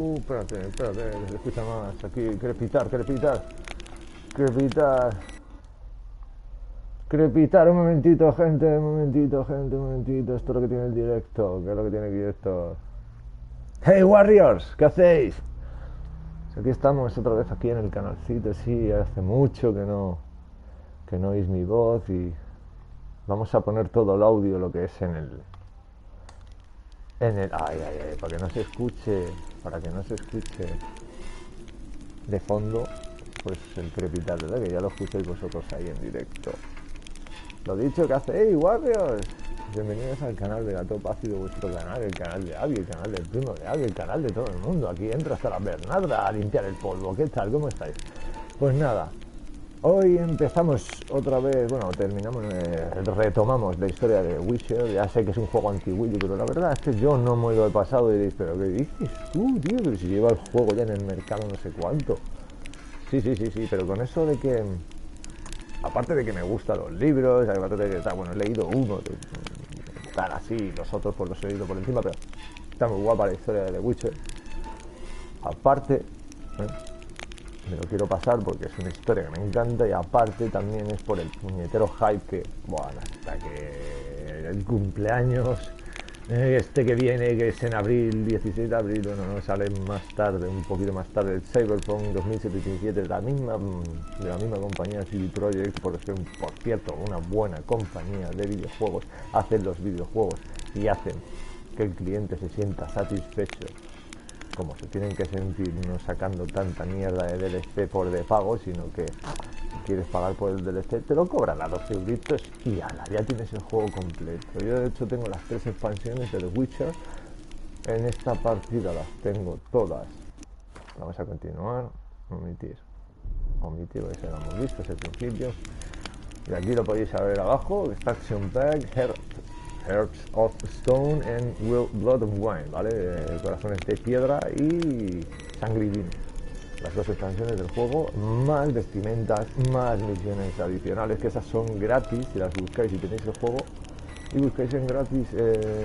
Espérate, se escucha más. Aquí, crepitar, un momentito, gente, un momentito. Esto es lo que tiene el directo, ¿qué es lo que tiene el directo? Hey Warriors, ¿qué hacéis? Aquí estamos otra vez aquí en el canalcito, sí, hace mucho que no oís mi voz y vamos a poner todo el audio, lo que es en el para que no se escuche de fondo, pues el crepitar, ¿verdad? Que ya lo escucháis vosotros ahí en directo. Lo dicho, ¿qué hacéis, Warriors? Bienvenidos al canal de la Top Ácido, vuestro canal, el canal de Abby, el canal del primo de Abby, el canal de todo el mundo. Aquí entra hasta la Bernarda a limpiar el polvo. ¿Qué tal? ¿Cómo estáis? Pues nada, hoy empezamos otra vez, bueno, retomamos la historia de Witcher. Ya sé que es un juego antiguillo, pero la verdad es que yo no me lo he pasado y diréis, ¿pero qué dices tú, tío? Pero si lleva el juego ya en el mercado no sé cuánto. Sí, pero con eso de que, aparte de que me gustan los libros, aparte de que, bueno, he leído uno, tal así, los otros pues los he leído por encima, pero está muy guapa la historia de The Witcher. Aparte, me lo quiero pasar porque es una historia que me encanta y aparte también es por el puñetero hype que, bueno, hasta que el cumpleaños este que viene, que es en abril, 16 de abril, bueno, no sale más tarde, un poquito más tarde, el Cyberpunk 2077 de la misma compañía CD Projekt, por cierto, una buena compañía de videojuegos. Hacen los videojuegos y hacen que el cliente se sienta satisfecho como se tienen que sentir, no sacando tanta mierda de DLC por de pago, sino que si quieres pagar por el DLC te lo cobran a 12 euritos y ala, ya tienes el juego completo. Yo de hecho tengo las 3 expansiones de The Witcher, en esta partida las tengo todas. Vamos a continuar, omitir porque se lo hemos visto, es el principio. Y aquí lo podéis ver abajo, Extraction Pack, Hearts of Stone and Blood of Wine, ¿vale? Corazones de piedra y sangre y vino. Las 2 expansiones del juego, más vestimentas, más misiones adicionales, que esas son gratis si las buscáis y tenéis el juego y buscáis en gratis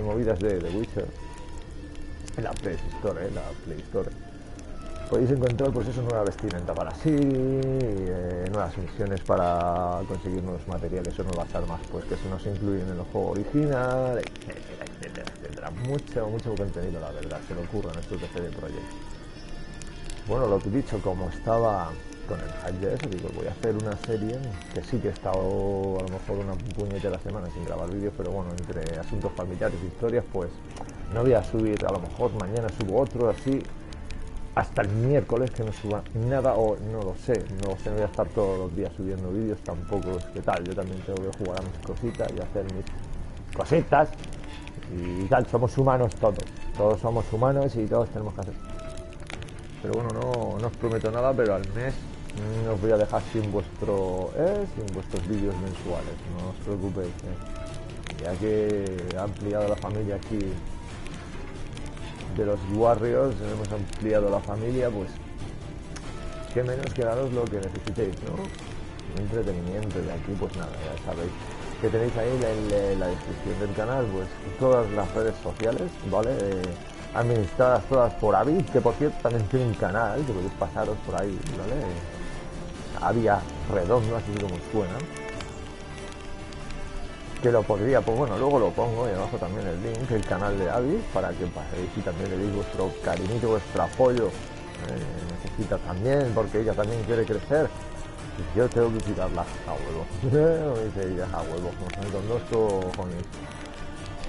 movidas de The Witcher en la Play Store, podéis encontrar pues eso, nueva vestimenta para sí, nuevas misiones para conseguir nuevos materiales o nuevas armas pues que se nos incluyen en el juego original, etcétera. Mucho contenido, la verdad, se le ocurren estos de CD Projekt. Bueno, lo que he dicho, como estaba con el hype de eso, digo, voy a hacer una serie que sí que he estado a lo mejor una puñetera semana sin grabar vídeos, pero bueno, entre asuntos familiares e historias, pues no voy a subir, a lo mejor mañana subo otro así, hasta el miércoles que no suba nada, o no lo sé, no voy a estar todos los días subiendo vídeos, tampoco es que tal, yo también tengo que jugar a mis cositas y hacer mis cositas y tal, somos humanos todos somos humanos y todos tenemos que hacer. Pero bueno, no os prometo nada, pero al mes no os voy a dejar sin vuestros vídeos mensuales, no os preocupéis, ya que he ampliado la familia aquí de los Warriors, hemos ampliado la familia, pues qué menos que daros lo que necesitéis, ¿no? Entretenimiento, y aquí pues nada, ya sabéis que tenéis ahí en la descripción del canal pues todas las redes sociales, ¿vale? Administradas todas por Abby, que por cierto también tiene un canal, que podéis pasaros por ahí, ¿vale? Abby redondo, así como suena. Que lo podría, pues bueno, luego lo pongo y abajo también el link, el canal de Abby, para que paséis y también le deis vuestro cariñito, vuestro apoyo. Necesita también, porque ella también quiere crecer. Y yo tengo que tirarla a huevo. Dice ella a huevo, con 2 cojones.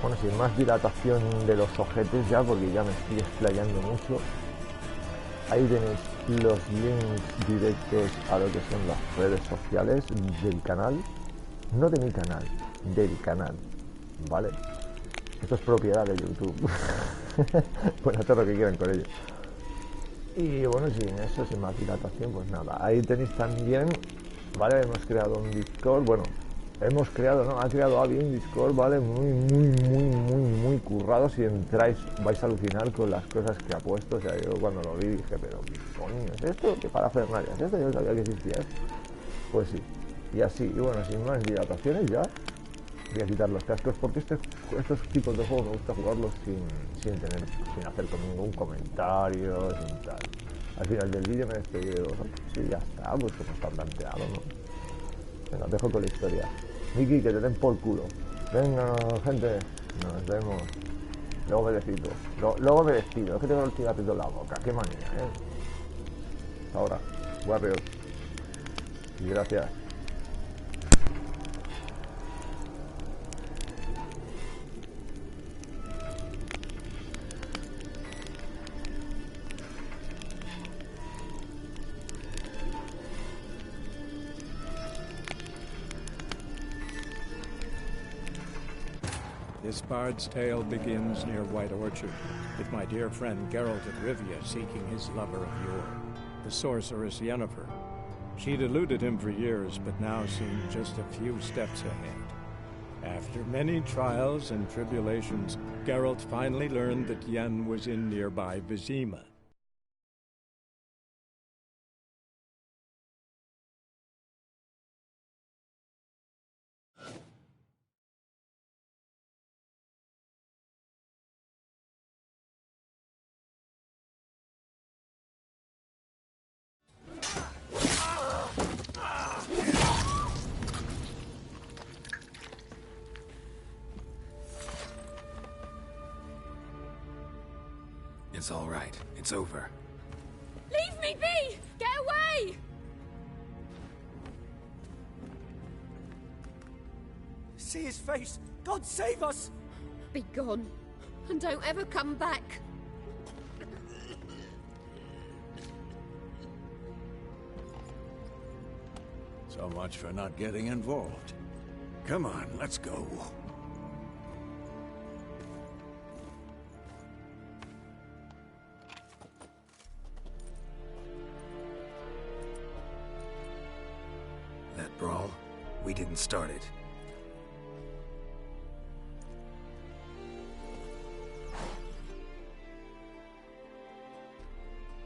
Bueno, sin más dilatación de los ojetes ya, porque ya me estoy explayando mucho. Ahí tenéis los links directos a lo que son las redes sociales del canal. No de mi canal, del canal, ¿vale? Esto es propiedad de YouTube. Pueden hacer lo que quieran con ello. Y bueno, sin más dilatación, pues nada. Ahí tenéis también, ¿vale? Hemos creado un Discord, bueno, ha creado Abby un Discord, ¿vale? Muy currado. Si entráis vais a alucinar con las cosas que ha puesto. O sea, yo cuando lo vi dije, pero ¿qué coño es esto? ¿Qué parafernalia es esto? Yo no sabía que existía esto. Pues sí. Y así, y bueno, sin más dilataciones ya voy a quitar los cascos porque este estos tipos de juegos me gusta jugarlos sin hacer como ningún comentario, sin tal. Al final del vídeo me despediré de vosotros y ya está, pues como está planteado, ¿no? Venga, os dejo con la historia. Miki, que te den por culo. Venga, gente, nos vemos. Luego me despido. Luego me despido, es que tengo el cigarrito en la boca, qué manía, Hasta ahora, Warriors. Y gracias. This bard's tale begins near White Orchard, with my dear friend Geralt of Rivia seeking his lover of yore, the sorceress Yennefer. She'd eluded him for years, but now seemed just a few steps ahead. After many trials and tribulations, Geralt finally learned that Yen was in nearby Vizima. It's all right. It's over. Leave me be! Get away! See his face! God save us! Be gone, and don't ever come back. So much for not getting involved. Come on, let's go. That brawl, we didn't start it.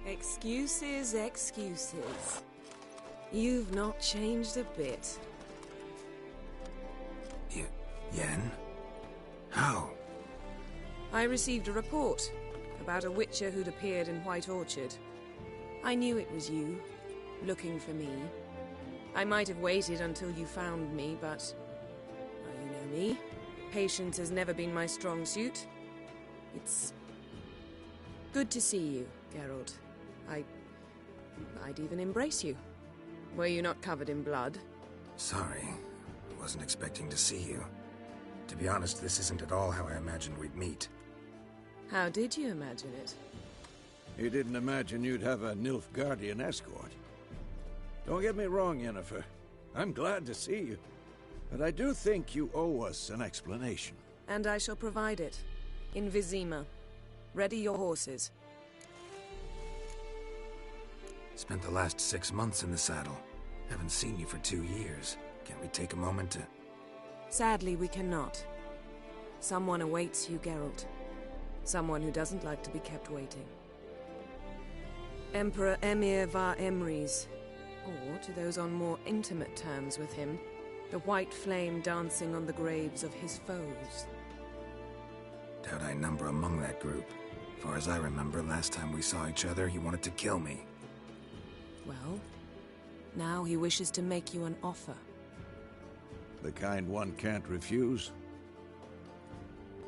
Excuses, excuses. You've not changed a bit. Yen? How? I received a report about a witcher who'd appeared in White Orchard. I knew it was you, looking for me. I might have waited until you found me, but... well, you know me. Patience has never been my strong suit. It's... good to see you, Geralt. I'd even embrace you. Were you not covered in blood? Sorry. I wasn't expecting to see you. To be honest, this isn't at all how I imagined we'd meet. How did you imagine it? You didn't imagine you'd have a Nilfgaardian escort. Don't get me wrong, Yennefer. I'm glad to see you. But I do think you owe us an explanation. And I shall provide it. In Vizima. Ready your horses. Spent the last 6 months in the saddle. Haven't seen you for 2 years. Can't we take a moment to... Sadly, we cannot. Someone awaits you, Geralt. Someone who doesn't like to be kept waiting. Emperor Emir var Emrys. Or, to those on more intimate terms with him, the white flame dancing on the graves of his foes. Doubt I number among that group. Far as I remember, last time we saw each other, he wanted to kill me. Well, now he wishes to make you an offer. The kind one can't refuse.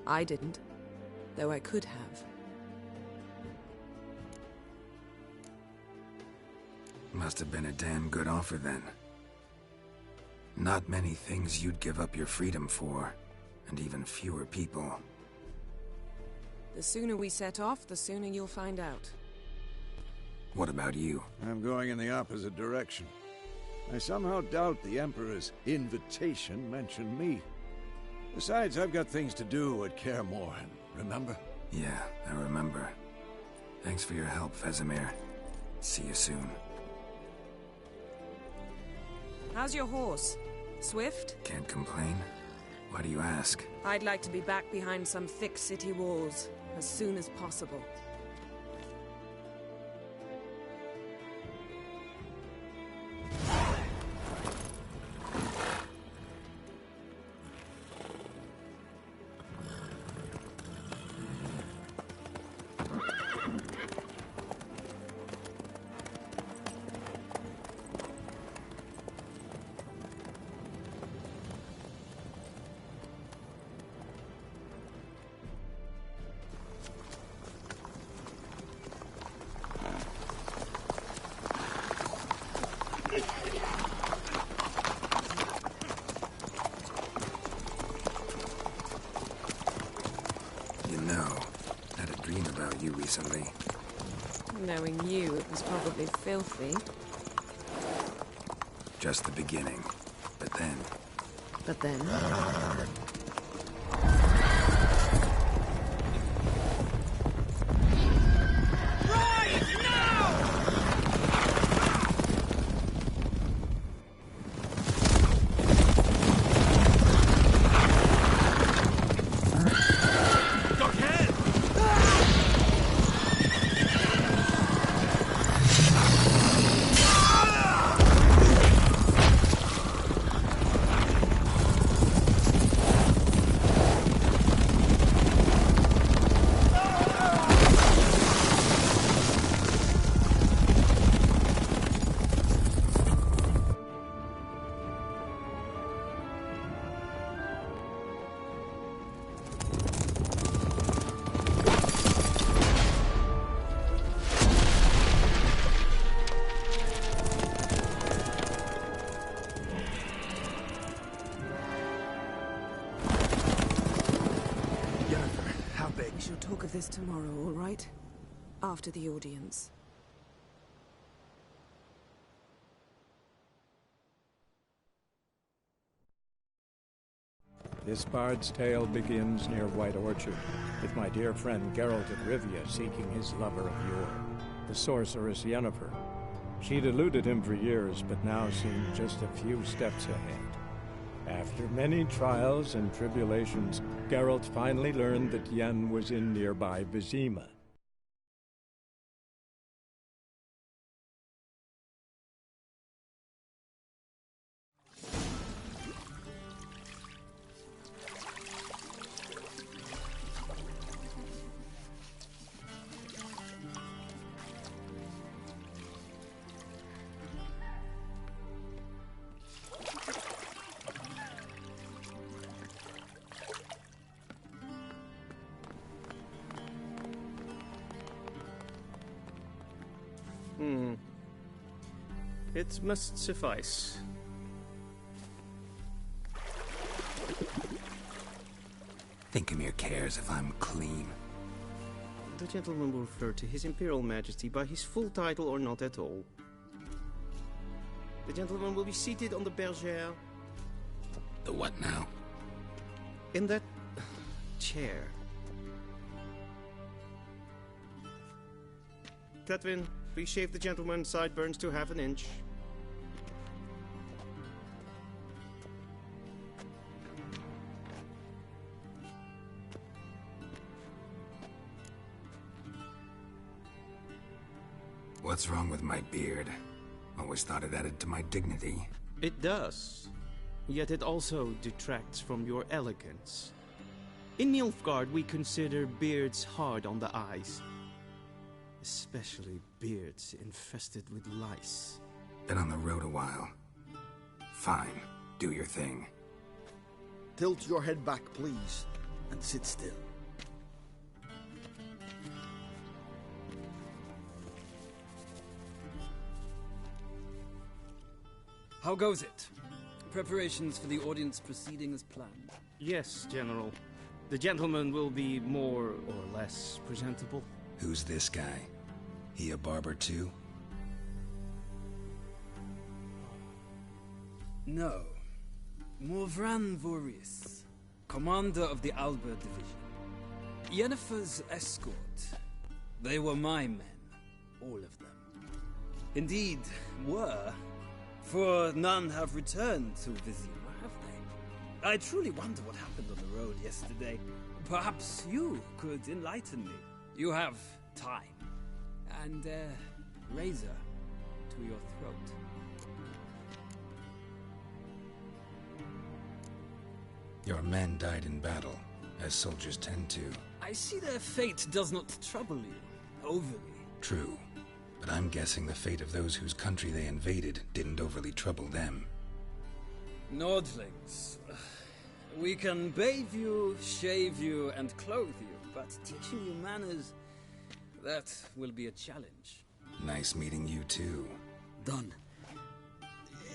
I didn't, though I could have. Must have been a damn good offer then. Not many things you'd give up your freedom for, and even fewer people. The sooner we set off, the sooner you'll find out. What about you? I'm going in the opposite direction. I somehow doubt the Emperor's invitation mentioned me. Besides, I've got things to do at Kaer Morhen, remember? Yeah, I remember. Thanks for your help, Vesemir. See you soon. How's your horse? Swift? Can't complain. Why do you ask? I'd like to be back behind some thick city walls as soon as possible. recently. Knowing you, it was probably filthy. Just the beginning. But then... But then... Talk of this tomorrow, all right? After the audience. This bard's tale begins near White Orchard, with my dear friend Geralt of Rivia seeking his lover of yore, the sorceress Yennefer. She'd eluded him for years, but now seemed just a few steps ahead. After many trials and tribulations, Geralt finally learned that Yen was in nearby Vizima. It must suffice. Thinkamere cares if I'm clean. The gentleman will refer to His Imperial Majesty by his full title or not at all. The gentleman will be seated on the bergère. The what now? In that chair. Catwin, please shave the gentleman's sideburns to half an inch. What's wrong with my beard? Always thought it added to my dignity. It does. Yet it also detracts from your elegance. In Niilfgaard, we consider beards hard on the eyes. Especially beards infested with lice. Been on the road a while. Fine, do your thing. Tilt your head back, please, and sit still. How goes it? Preparations for the audience proceeding as planned? Yes, General. The gentleman will be more or less presentable. Who's this guy? He a barber too? No. Morvran Voorhis, commander of the Alba Division. Yennefer's escort. They were my men. All of them. Indeed, were. For none have returned to Vizima, have they? I truly wonder what happened on the road yesterday. Perhaps you could enlighten me. You have time. And a razor to your throat. Your men died in battle, as soldiers tend to. I see their fate does not trouble you overly. True. But I'm guessing the fate of those whose country they invaded didn't overly trouble them. Nordlings. We can bathe you, shave you, and clothe you, but teaching you manners, that will be a challenge. Nice meeting you too. Done.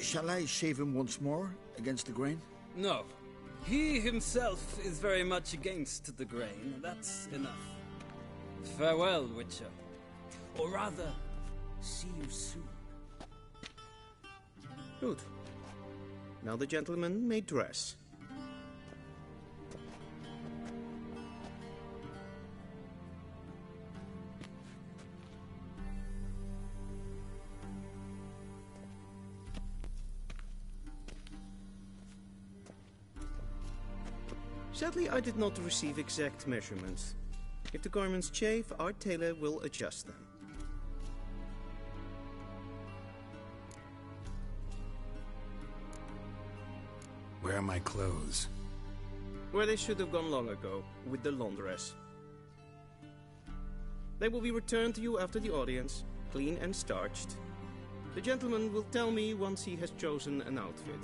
Shall I shave him once more, against the grain? No. He himself is very much against the grain, that's enough. Farewell, Witcher. Or rather, see you soon. Good. Now the gentleman may dress. Sadly, I did not receive exact measurements. If the garments chafe, our tailor will adjust them. Where are my clothes? Where they should have gone long ago, with the laundress. They will be returned to you after the audience, clean and starched. The gentleman will tell me once he has chosen an outfit.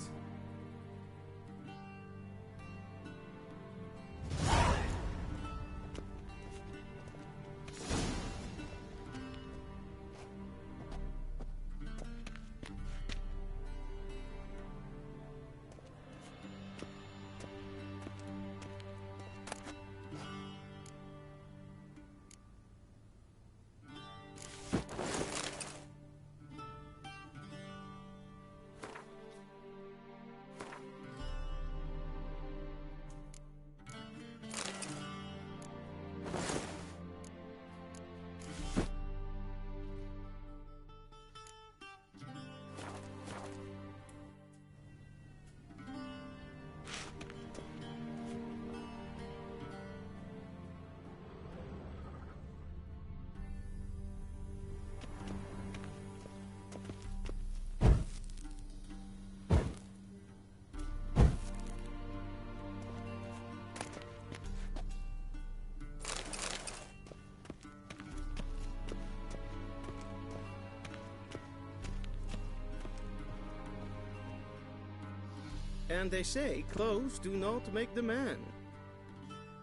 And they say clothes do not make the man.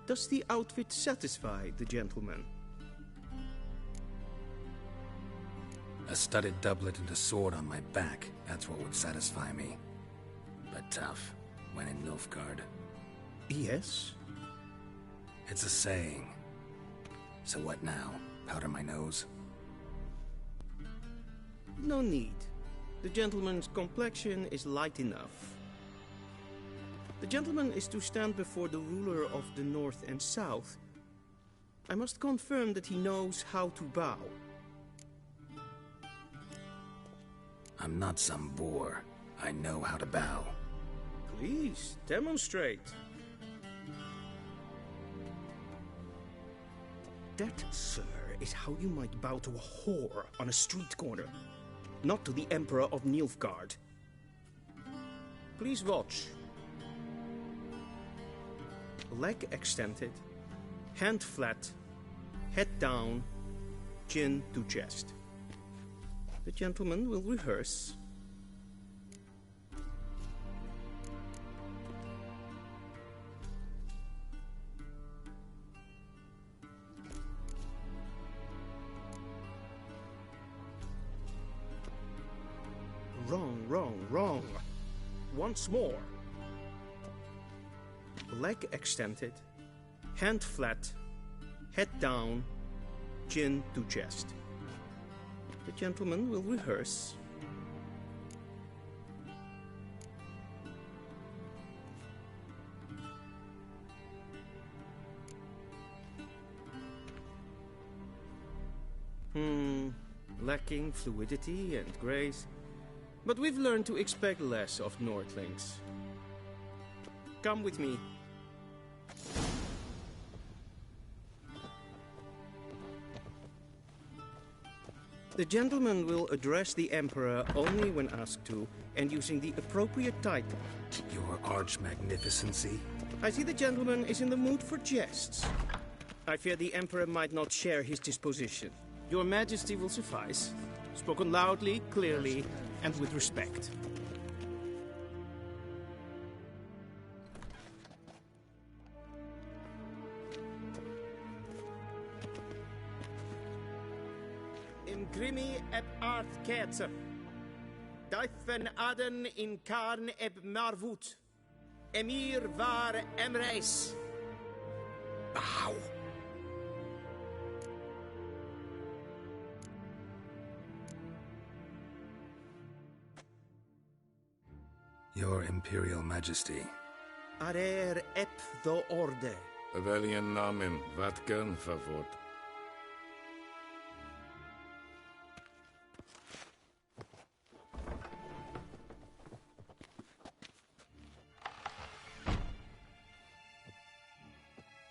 Does the outfit satisfy the gentleman? A studded doublet and a sword on my back, that's what would satisfy me. But tough, when in Nilfgaard. Yes? It's a saying. So what now? Powder my nose? No need. The gentleman's complexion is light enough. The gentleman is to stand before the ruler of the North and South. I must confirm that he knows how to bow. I'm not some boor. I know how to bow. Please, demonstrate. That, sir, is how you might bow to a whore on a street corner, not to the Emperor of Niilfgard. Please watch. Leg extended, hand flat, head down, chin to chest. The gentleman will rehearse. Wrong, wrong, wrong. Once more. Leg extended, hand flat, head down, chin to chest. The gentleman will rehearse. Lacking fluidity and grace. But we've learned to expect less of Nordlings. Come with me. The gentleman will address the Emperor only when asked to, and using the appropriate title. Your Arch-Magnificency? I see the gentleman is in the mood for jests. I fear the Emperor might not share his disposition. Your Majesty will suffice. Spoken loudly, clearly, and with respect. Grimi eb art ketzer. Daifen aden in karn eb marvut. Emir var emreis. Bow. Your Imperial Majesty. Arer ep the orde. Welchen Namen, wat gern verwort.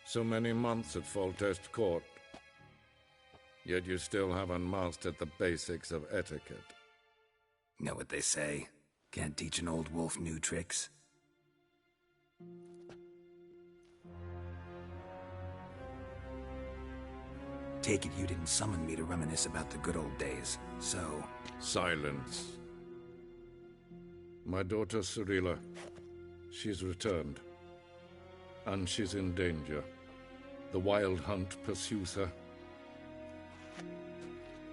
So many months at Foltest Court, yet you still haven't mastered the basics of etiquette. Know what they say? Can't teach an old wolf new tricks. Take it you didn't summon me to reminisce about the good old days, so... Silence. My daughter Cyrilla, she's returned. And she's in danger. The Wild Hunt pursues her.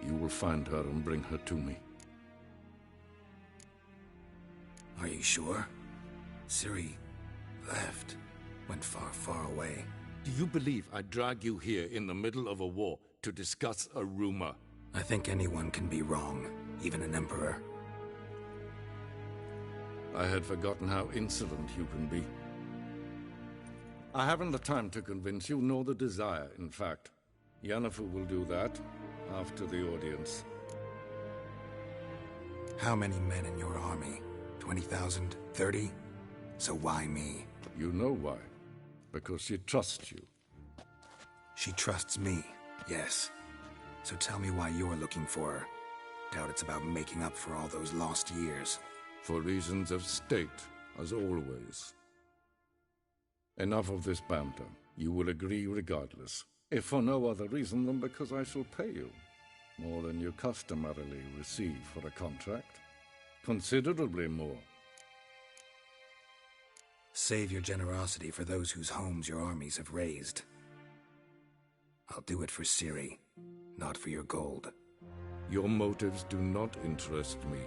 You will find her and bring her to me. Are you sure? Ciri left. Went far, far away. Do you believe I'd drag you here in the middle of a war to discuss a rumor? I think anyone can be wrong, even an emperor. I had forgotten how insolent you can be. I haven't the time to convince you, nor the desire, in fact. Yennefer will do that after the audience. How many men in your army? 20,000? 30? So why me? You know why. Because she trusts you. She trusts me, yes. So tell me why you're looking for her. Doubt it's about making up for all those lost years. For reasons of state, as always. Enough of this banter. You will agree regardless. If for no other reason than because I shall pay you. More than you customarily receive for a contract. Considerably more. Save your generosity for those whose homes your armies have razed. I'll do it for Ciri, not for your gold. Your motives do not interest me.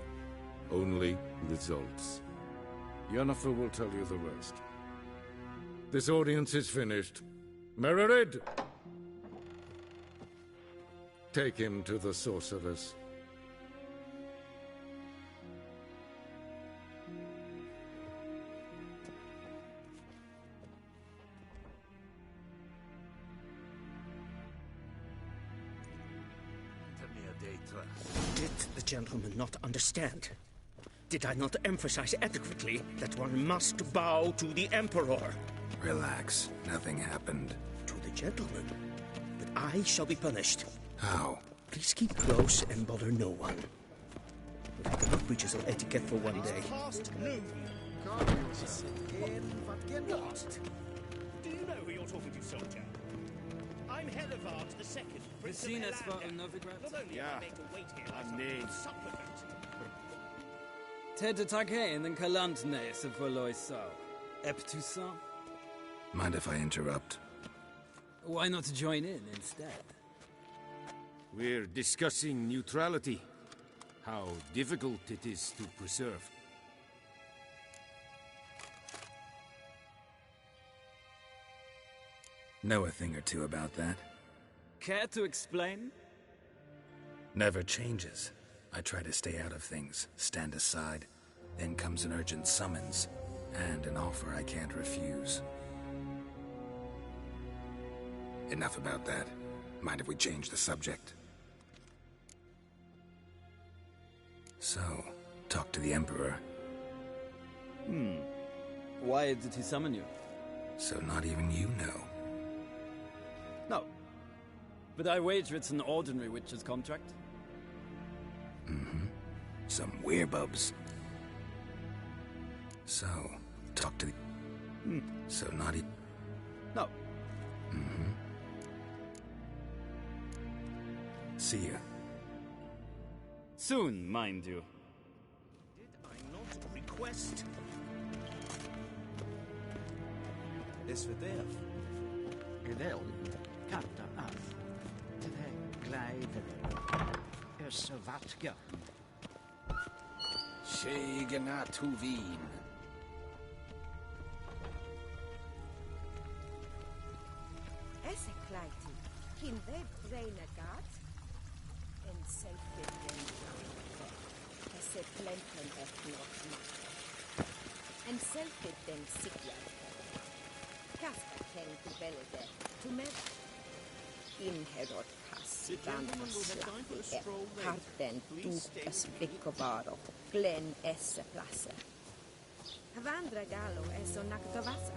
Only results. Yennefer will tell you the rest. This audience is finished. Mererid! Take him to the sorceress. Did the gentleman not understand? Did I not emphasize adequately that one must bow to the Emperor? Relax. Nothing happened. To the gentleman. But I shall be punished. How? Please keep close and bother no one. We cannot breaches of etiquette for one day. Past noon. Do you know who you're talking to, soldier? I'm Helivard the Second, Prince of Elander. Not only am I made to wait here, I shall supplement. Ted Take in den Kalantne se förlösa. Eptusan. Mind if I interrupt? Why not join in instead? We're discussing neutrality. How difficult it is to preserve. Know a thing or two about that. Care to explain? Never changes. I try to stay out of things, stand aside. Then comes an urgent summons, and an offer I can't refuse. Enough about that. Mind if we change the subject? So, talk to the Emperor. Why did he summon you? So not even you know. No. But I wager it's an ordinary witcher's contract. Mm-hmm. Some werebubs. So, talk to the... So not even... No. Mm-hmm. See ya. Soon, mind you. Did I not request? SVDF. Geweld kan er af. Twee glijden. Is wat gaan. Shegena Tuvin. Esse kleiti. Kin we braine gaat. En safety. Esse plenten het nog. selfitten sikjad. Kasta ken to belede, to med. Inherod pass, vandraslappi, harten tukas vikkovaro, glen esse plasse. Havandra galo eso nakgavasa.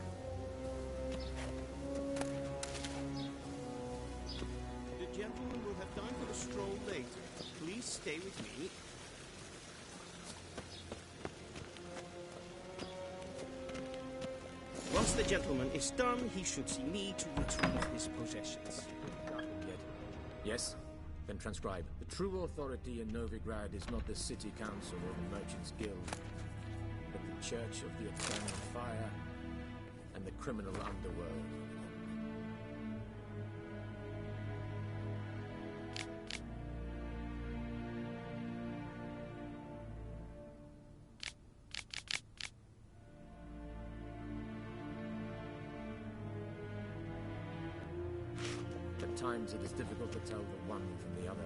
The gentleman will have time for a stroll later. Please stay with me. Once the gentleman is done, he should see me to retrieve his possessions. Yet. Yes? Then transcribe. The true authority in Novigrad is not the city council or the merchants' guild, but the Church of the Eternal Fire and the criminal underworld. At times it is difficult to tell the one from the other.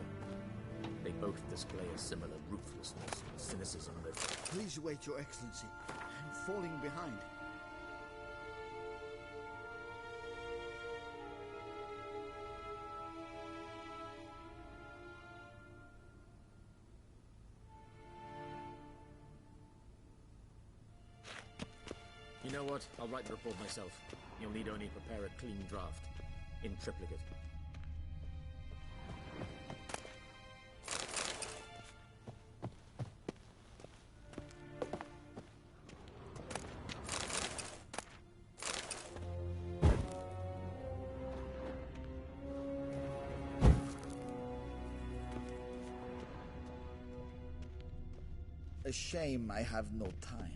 They both display a similar ruthlessness and cynicism that... Please wait, Your Excellency. I'm falling behind. You know what? I'll write the report myself. You'll need only prepare a clean draft. In triplicate. A shame I have no time.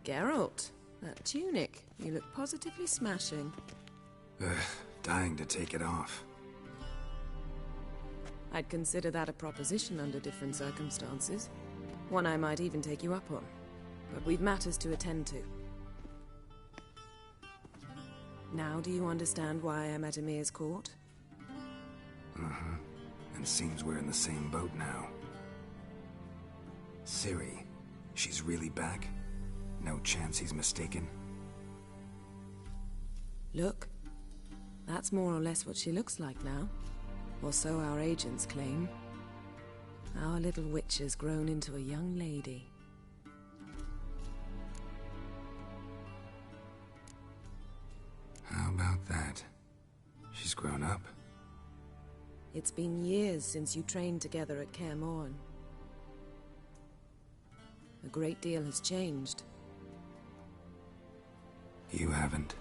Geralt, that tunic. You look positively smashing. Dying to take it off. I'd consider that a proposition under different circumstances. One I might even take you up on. But we've matters to attend to. Now do you understand why I'm at Emir's court? Uh-huh. And seems we're in the same boat now. Ciri, she's really back? No chance he's mistaken? Look. That's more or less what she looks like now. Or so our agents claim. Our little witch has grown into a young lady. How about that? She's grown up? It's been years since you trained together at Kaer Morhen. A great deal has changed. You haven't.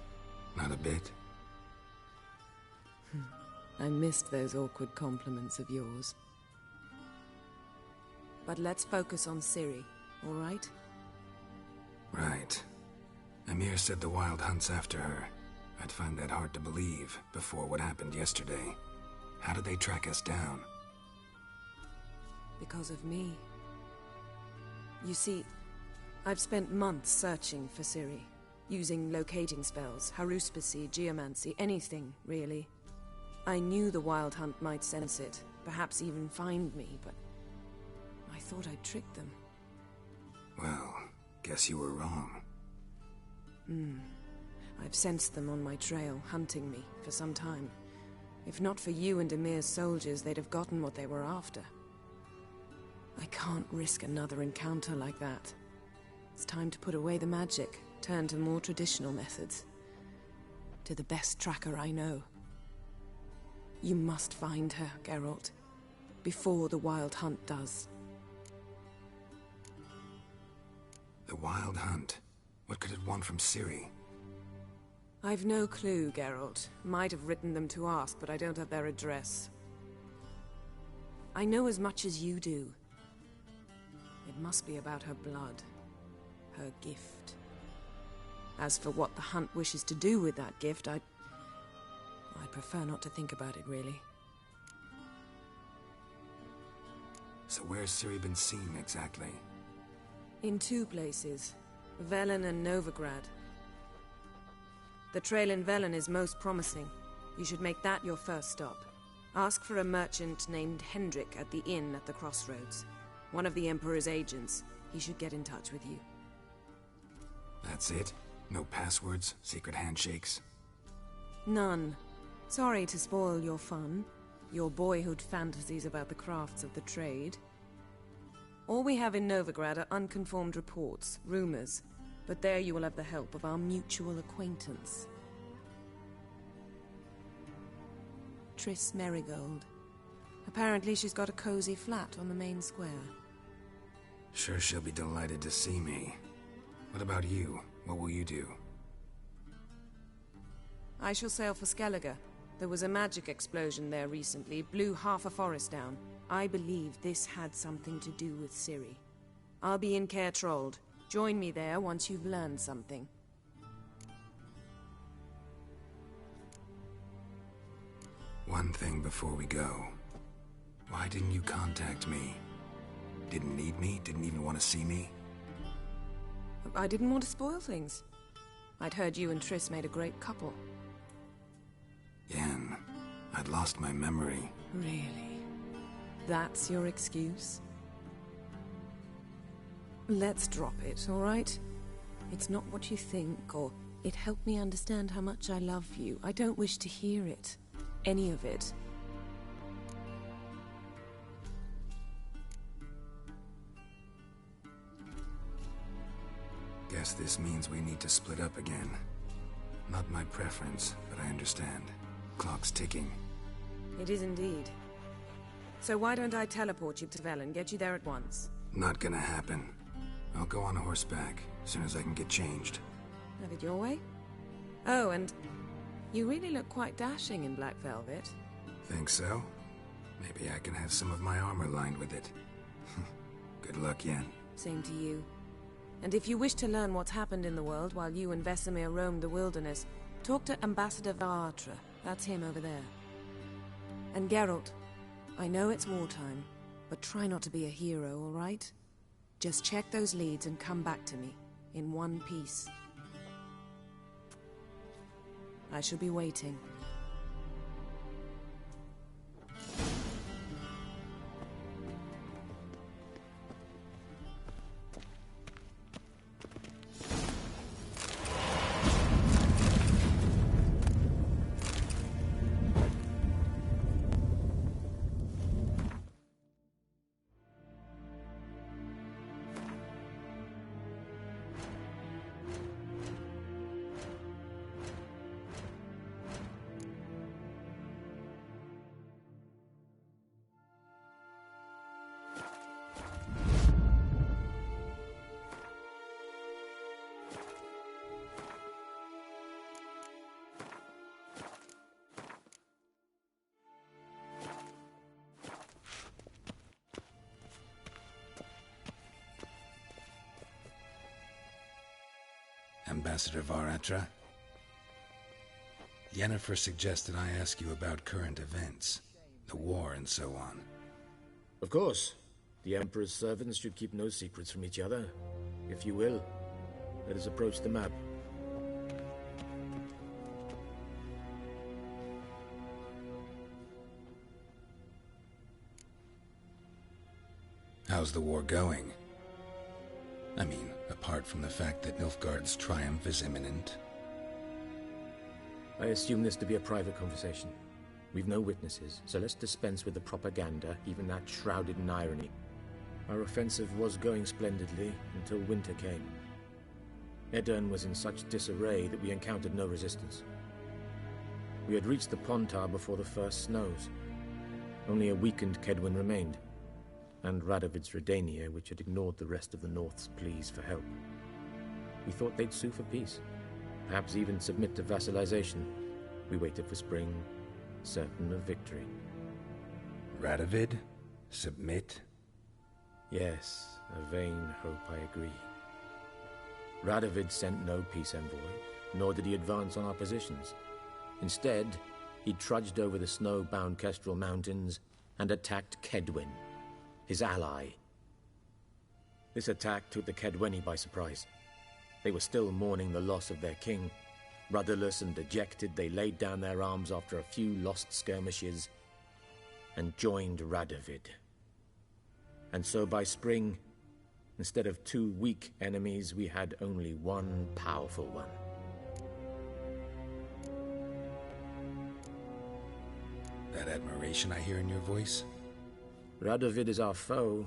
Not a bit. I missed those awkward compliments of yours. But let's focus on Ciri, all right? Right. Emir said the Wild Hunt's after her. I'd find that hard to believe before what happened yesterday. How did they track us down? Because of me. You see, I've spent months searching for Ciri. Using locating spells, haruspicy, geomancy, anything, really. I knew the Wild Hunt might sense it, perhaps even find me, but I thought I'd tricked them. Well, guess you were wrong. I've sensed them on my trail, hunting me, for some time. If not for you and Emir's soldiers, they'd have gotten what they were after. I can't risk another encounter like that. It's time to put away the magic, turn to more traditional methods. To the best tracker I know. You must find her, Geralt. Before the Wild Hunt does. The Wild Hunt? What could it want from Ciri? I've no clue, Geralt. Might have written them to ask, but I don't have their address. I know as much as you do. It must be about her blood. Her gift. As for what the hunt wishes to do with that gift, I prefer not to think about it, really. So where's Ciri been seen, exactly? In 2 places. Velen and Novigrad. The trail in Velen is most promising. You should make that your first stop. Ask for a merchant named Hendrik at the inn at the crossroads. One of the Emperor's agents. He should get in touch with you. That's it? No passwords? Secret handshakes? None. Sorry to spoil your fun. Your boyhood fantasies about the crafts of the trade. All we have in Novigrad are unconfirmed reports, rumors. But there you will have the help of our mutual acquaintance. Triss Merigold. Apparently she's got a cozy flat on the main square. Sure she'll be delighted to see me. What about you? What will you do? I shall sail for Skellige. There was a magic explosion there recently, blew half a forest down. I believe this had something to do with Ciri. I'll be in Caer Trold. Join me there once you've learned something. One thing before we go. Why didn't you contact me? Didn't need me? Didn't even want to see me? I didn't want to spoil things. I'd heard you and Triss made a great couple. Yen, I'd lost my memory. Really? That's your excuse? Let's drop it, all right? It's not what you think, or it helped me understand how much I love you. I don't wish to hear it. Any of it. Guess this means we need to split up again. Not my preference, but I understand. Clock's ticking. It is indeed. So why don't I teleport you to Velen, get you there at once? Not gonna happen. I'll go on horseback, as soon as I can get changed. Have it your way? Oh, and you really look quite dashing in black velvet. Think so? Maybe I can have some of my armor lined with it. Good luck, Yen. Same to you. And if you wish to learn what's happened in the world while you and Vesemir roamed the wilderness, talk to Ambassador Vartra. That's him over there. And Geralt, I know it's wartime, but try not to be a hero, all right? Just check those leads and come back to me, in one piece. I shall be waiting. Ambassador Varatra? Yennefer suggested I ask you about current events, the war and so on. Of course. The Emperor's servants should keep no secrets from each other. If you will, let us approach the map. How's the war going? I mean, apart from the fact that Nilfgaard's triumph is imminent. I assume this to be a private conversation. We've no witnesses, so let's dispense with the propaganda, even that shrouded in irony. Our offensive was going splendidly until winter came. Edirn was in such disarray that we encountered no resistance. We had reached the Pontar before the first snows. Only a weakened Kedwin remained, and Radovid's Redania, which had ignored the rest of the North's pleas for help. We thought they'd sue for peace. perhaps even submit to vassalization. We waited for spring, certain of victory. Radovid? Submit? Yes, a vain hope, I agree. Radovid sent no peace envoy, nor did he advance on our positions. Instead, he trudged over the snow-bound Kestrel Mountains and attacked Kedwen, his ally. This attack took the Kedweni by surprise. They were still mourning the loss of their king. Rudderless and dejected, they laid down their arms after a few lost skirmishes and joined Radovid. And so by spring, instead of 2 weak enemies, we had only one powerful one. That admiration I hear in your voice? Radovid is our foe,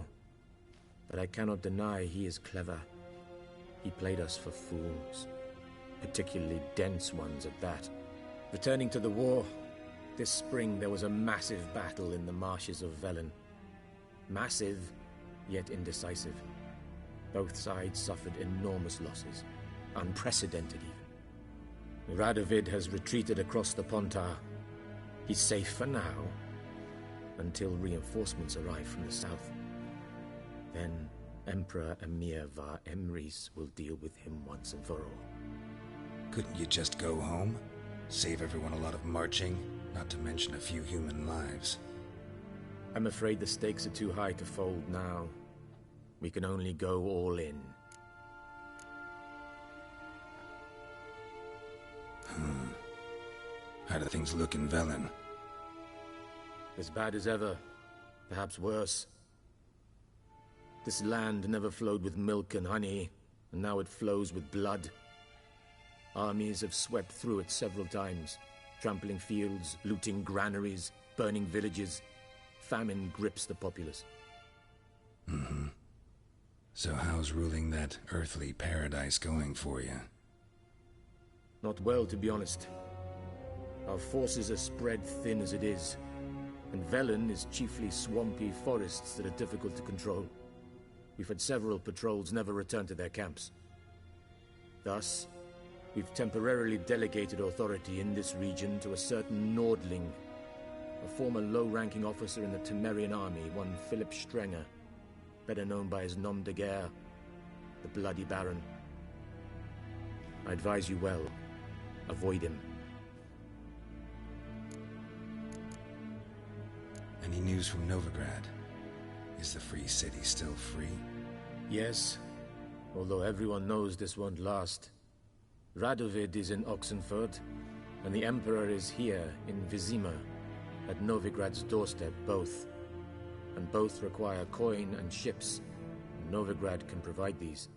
but I cannot deny he is clever. He played us for fools, particularly dense ones at that. Returning to the war, this spring there was a massive battle in the marshes of Velen. Massive, yet indecisive. Both sides suffered enormous losses, unprecedented even. Radovid has retreated across the Pontar. He's safe for now, until reinforcements arrive from the south. Then Emperor Emir var Emrys will deal with him once and for all. Couldn't you just go home? Save everyone a lot of marching, not to mention a few human lives. I'm afraid the stakes are too high to fold now. We can only go all in. How do things look in Velen? As bad as ever, perhaps worse. This land never flowed with milk and honey, and now it flows with blood. Armies have swept through it several times, trampling fields, looting granaries, burning villages. Famine grips the populace. So how's ruling that earthly paradise going for you? Not well, to be honest. Our forces are spread thin as it is, and Velen is chiefly swampy forests that are difficult to control. We've had several patrols never return to their camps. Thus, we've temporarily delegated authority in this region to a certain Nordling, a former low-ranking officer in the Temerian army, one Philip Strenger, better known by his nom de guerre, the Bloody Baron. I advise you well. Avoid him. Any news from Novigrad? Is the free city still free? Yes, although everyone knows this won't last. Radovid is in Oxenfurt, and the Emperor is here in Vizima, at Novigrad's doorstep, both. And both require coin and ships, and Novigrad can provide these.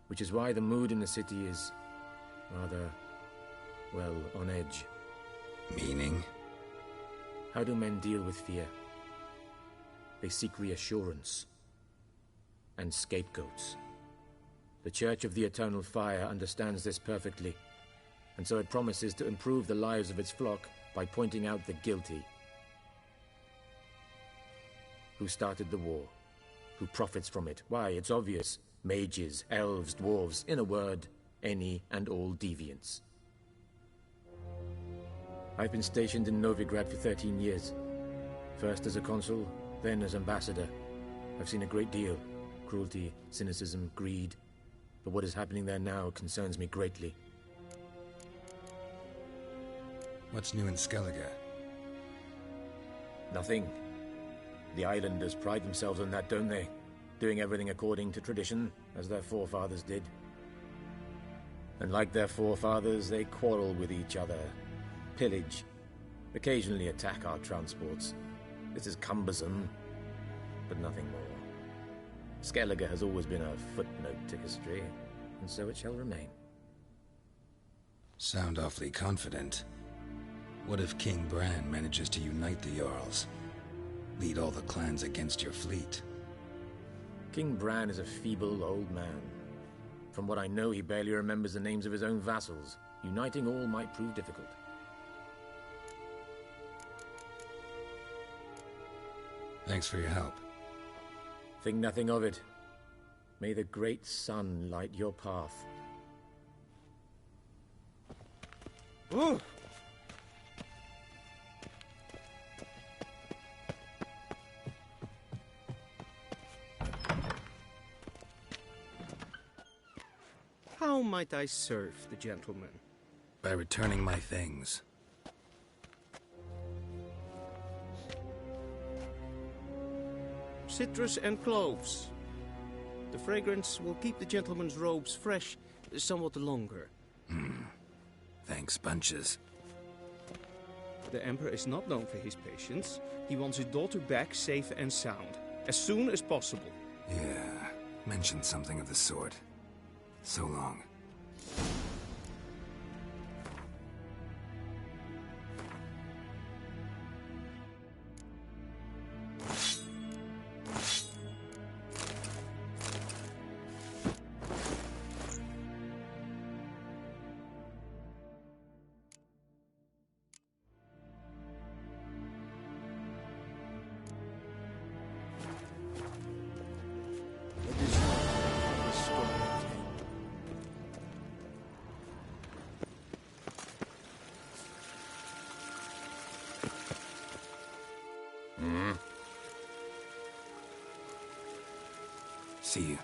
Which is why the mood in the city is rather, well, on edge. Meaning? How do men deal with fear? They seek reassurance and scapegoats. The Church of the Eternal Fire understands this perfectly, and so it promises to improve the lives of its flock by pointing out the guilty. Who started the war? Who profits from it? Why, it's obvious. Mages, elves, dwarves, in a word, any and all deviants. I've been stationed in Novigrad for 13 years. First as a consul, then as ambassador. I've seen a great deal. Cruelty, cynicism, greed. But what is happening there now concerns me greatly. What's new in Skellige? Nothing. The islanders pride themselves on that, don't they? Doing everything according to tradition, as their forefathers did. And like their forefathers, they quarrel with each other, pillage, occasionally attack our transports. This is cumbersome, but nothing more. Skellige has always been a footnote to history, and so it shall remain. Sound awfully confident. What if King Bran manages to unite the Jarls? Lead all the clans against your fleet? King Bran is a feeble old man. From what I know, he barely remembers the names of his own vassals. Uniting all might prove difficult. Thanks for your help. Think nothing of it. May the great sun light your path. Ooh. How might I serve the gentleman? By returning my things. Citrus and cloves. The fragrance will keep the gentleman's robes fresh somewhat longer. Thanks, bunches. The Emperor is not known for his patience. He wants his daughter back safe and sound, as soon as possible. Yeah, mentioned something of the sort. So long. See you.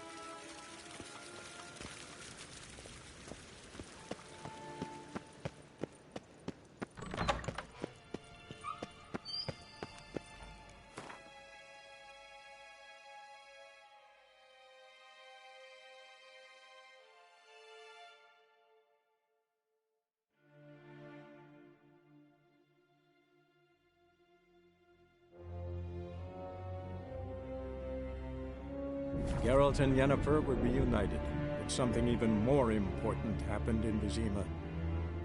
Geralt and Yennefer were reunited, but something even more important happened in Vizima.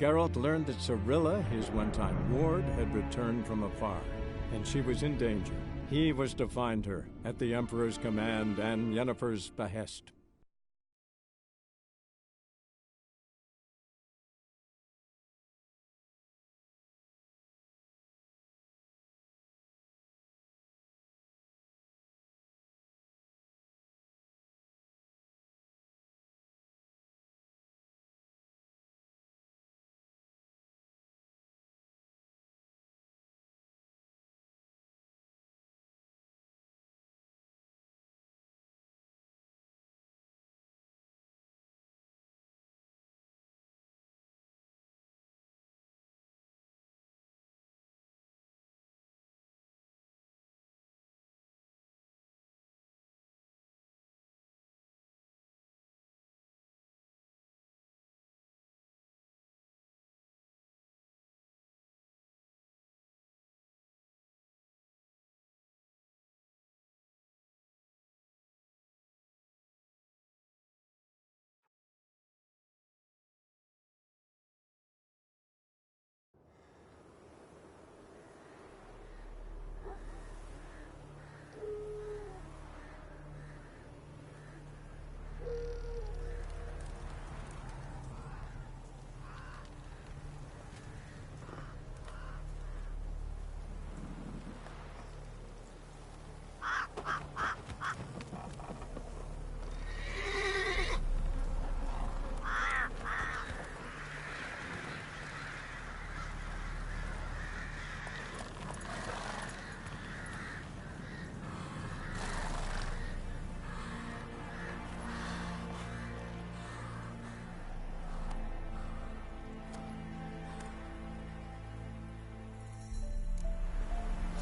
Geralt learned that Cirilla, his one-time ward, had returned from afar, and she was in danger. He was to find her, at the Emperor's command and Yennefer's behest.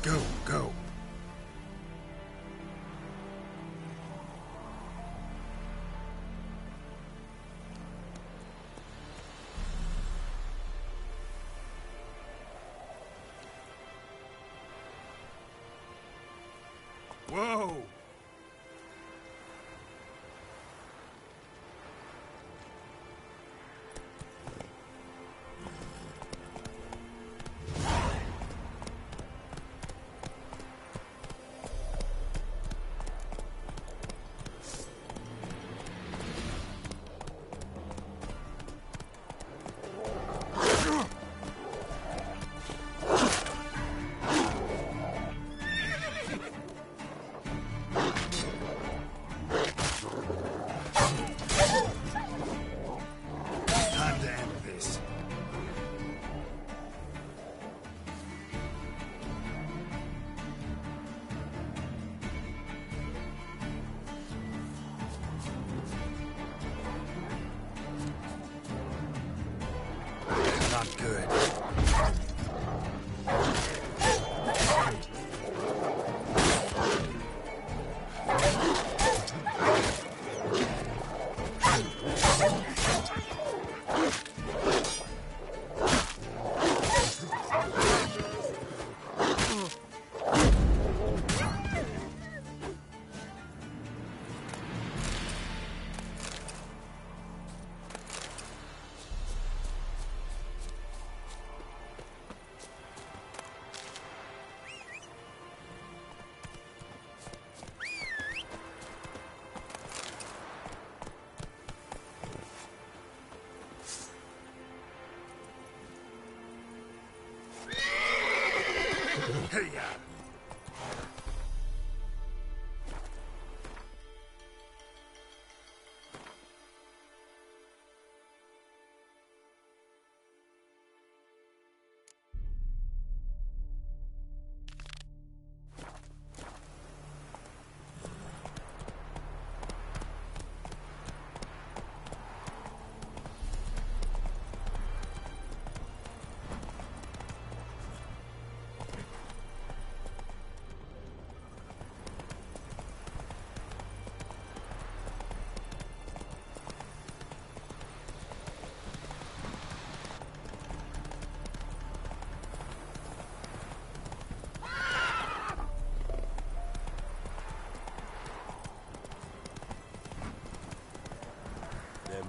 Go, go. Whoa! not good.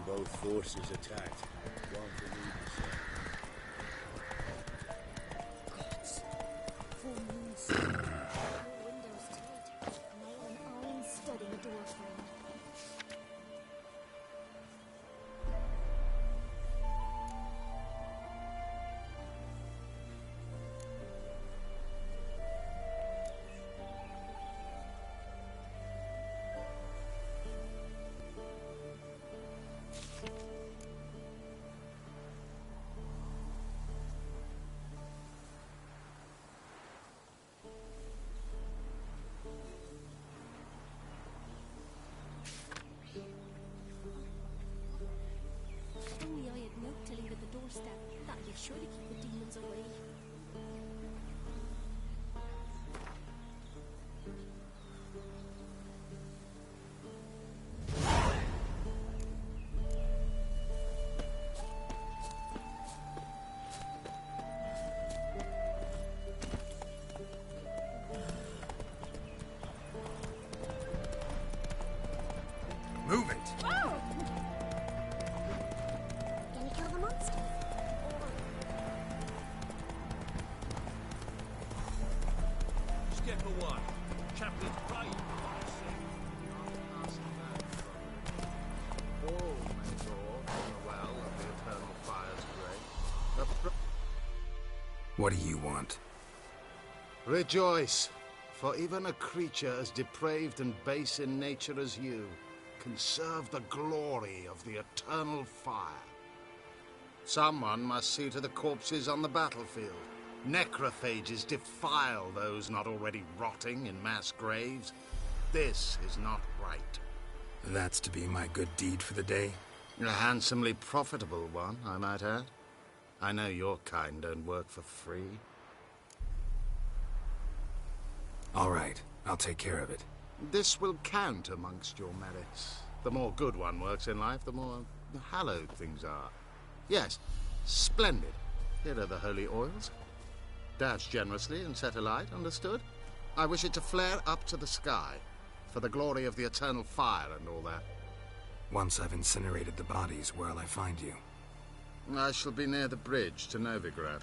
Both forces attacked. One for me to say. Gods, full moons, windows tight, nail and iron studding a door frame. Only I had note to leave at the doorstep. That'd be sure to keep the demons away. Move it! Oh! Gonna kill the monster? Step away. Chaplain's right. All mentor from the well of the eternal fire's grave. What do you want? Rejoice, for even a creature as depraved and base in nature as you can serve the glory of the eternal fire. Someone must see to the corpses on the battlefield. Necrophages defile those not already rotting in mass graves. This is not right. That's to be my good deed for the day? A handsomely profitable one, I might add. I know your kind don't work for free. All right, I'll take care of it. This will count amongst your merits. The more good one works in life, the more hallowed things are. Yes, splendid. Here are the holy oils. Dash generously and set alight, understood? I wish it to flare up to the sky, for the glory of the eternal fire and all that. Once I've incinerated the bodies, where'll I find you? I shall be near the bridge to Novigrad.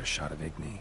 a shot of Igni.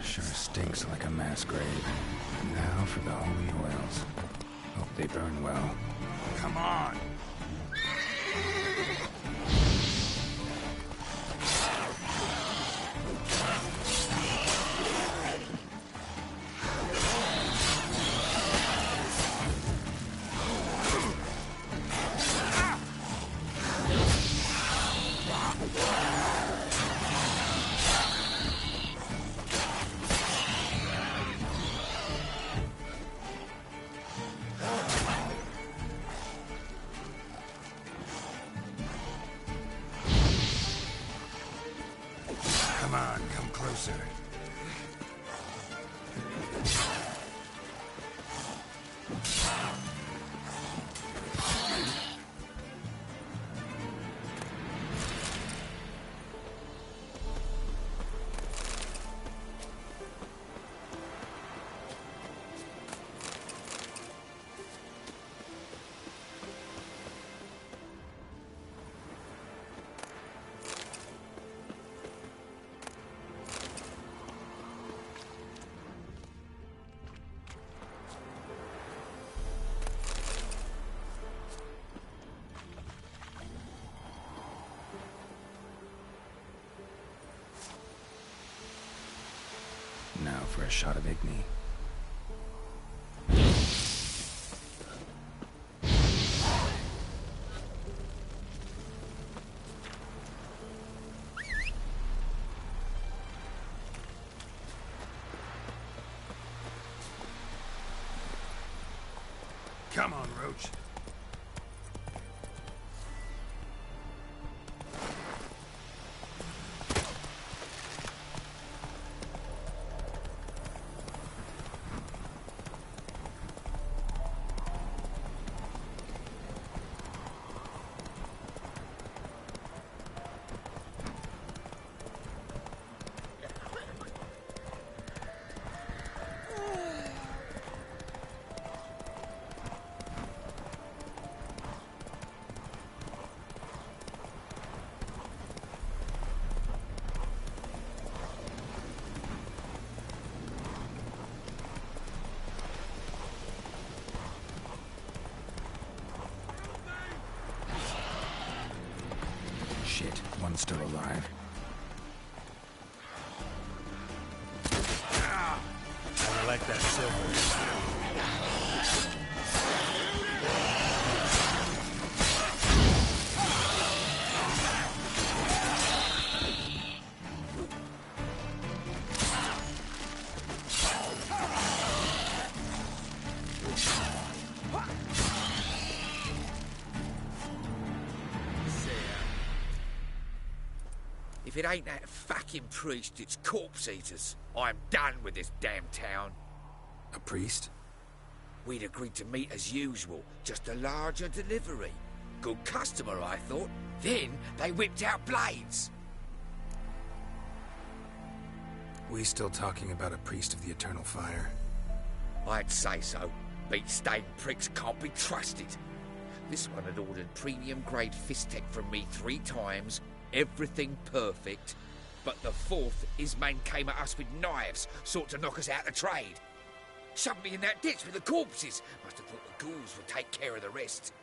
Sure stinks like a mass grave. Now for the holy oils. Hope they burn well. Come on! Now for a shot of Igni. Come on, Roach. Shit, one's still alive. I like that silver. If it ain't that fucking priest, it's corpse eaters. I'm done with this damn town. A priest? We'd agreed to meet as usual, just a larger delivery. Good customer, I thought. Then they whipped out blades. We still talking about a priest of the eternal fire? I'd say so. Beat-stained pricks can't be trusted. This one had ordered premium-grade fist tech from me 3 times, everything perfect. But the 4th, his man came at us with knives, sought to knock us out of trade. Shoved me in that ditch with the corpses. Must have thought the ghouls would take care of the rest.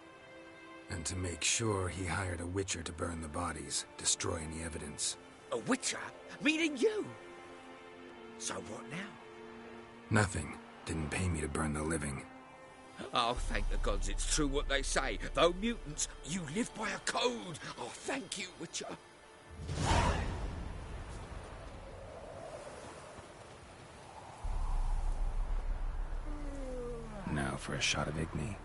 And to make sure, he hired a witcher to burn the bodies, destroy any evidence. A witcher? Meaning you? So what now? Nothing. Didn't pay me to burn the living. Oh, thank the gods it's true what they say. Though mutants, you live by a code. Oh, thank you, Witcher. Now for a shot of Igni.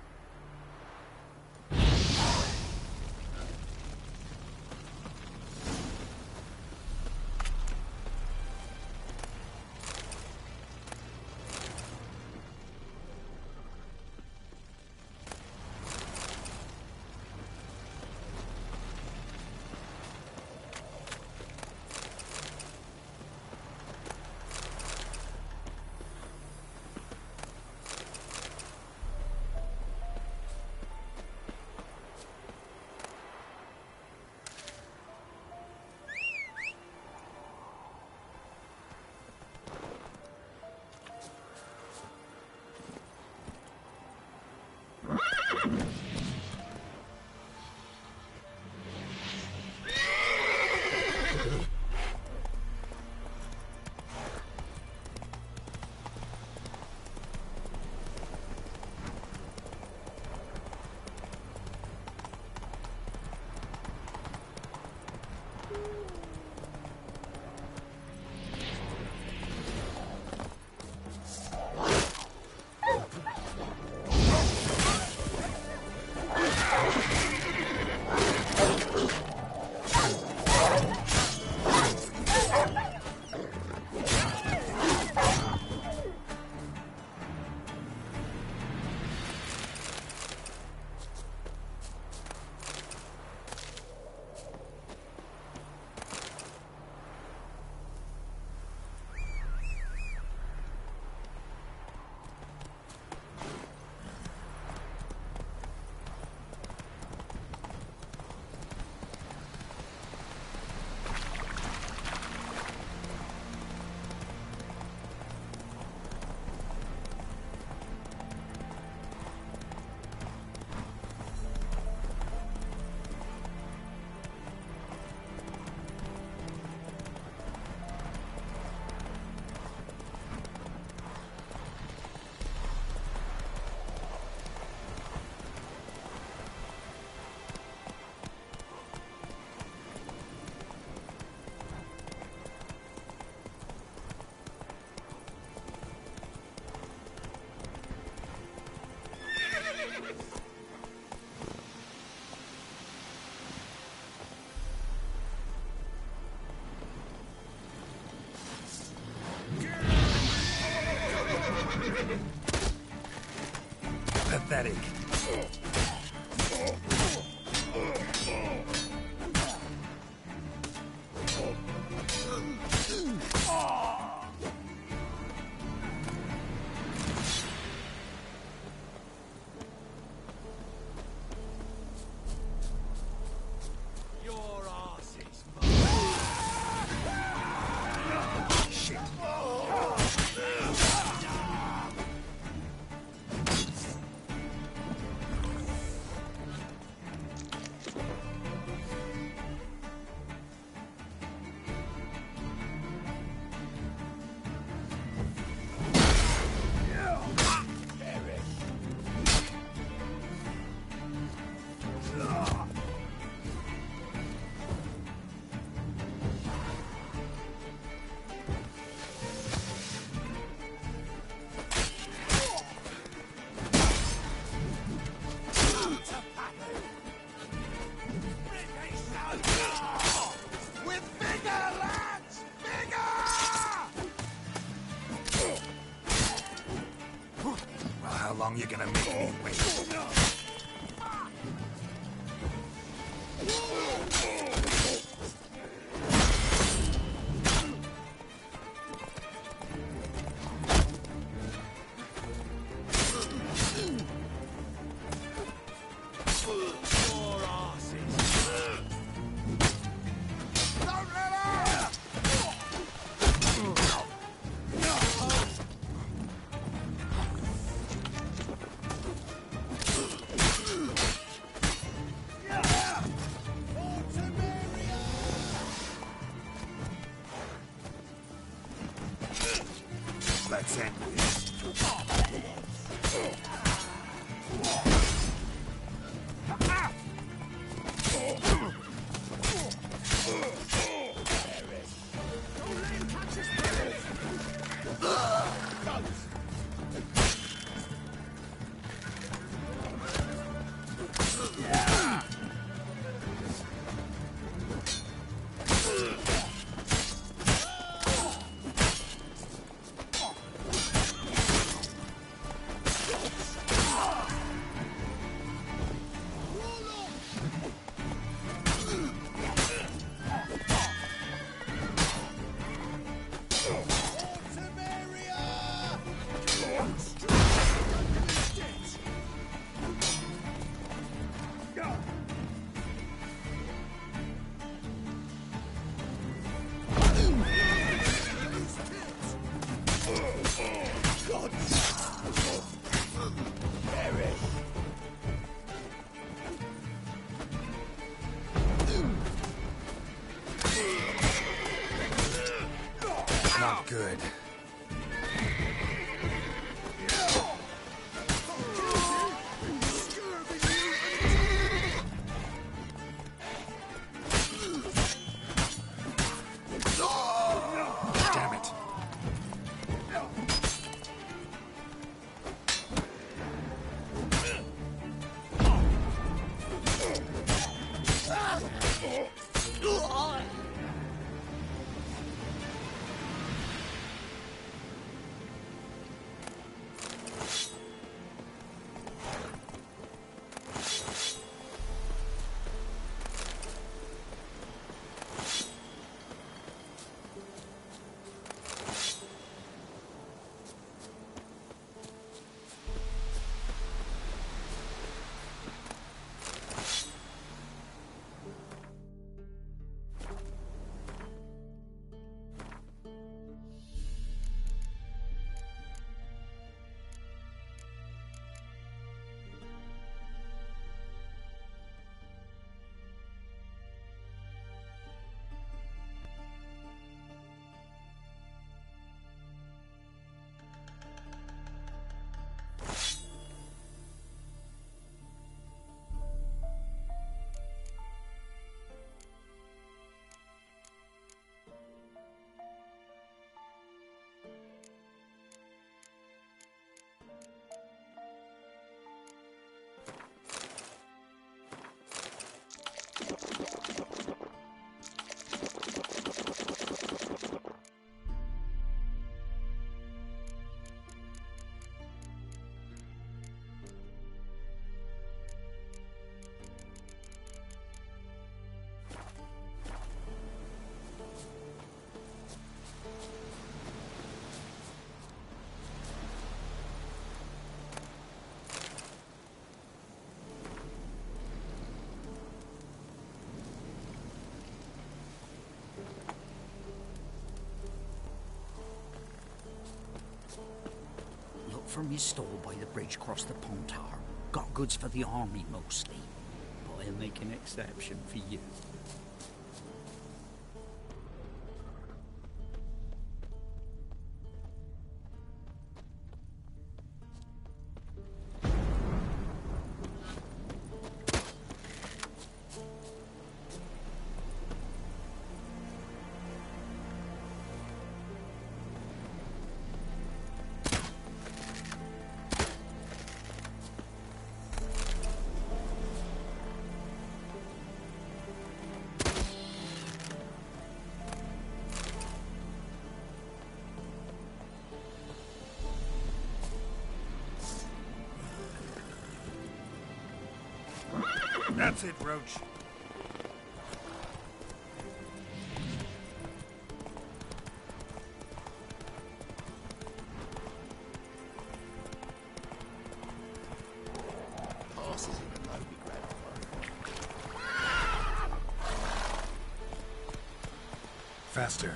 Pathetic. You're gonna make me wait. Let's end this. Not good. Damn it. From his stall by the bridge across the Pontar. Got goods for the army mostly, but I'll make an exception for you. That's it, Roach. Faster.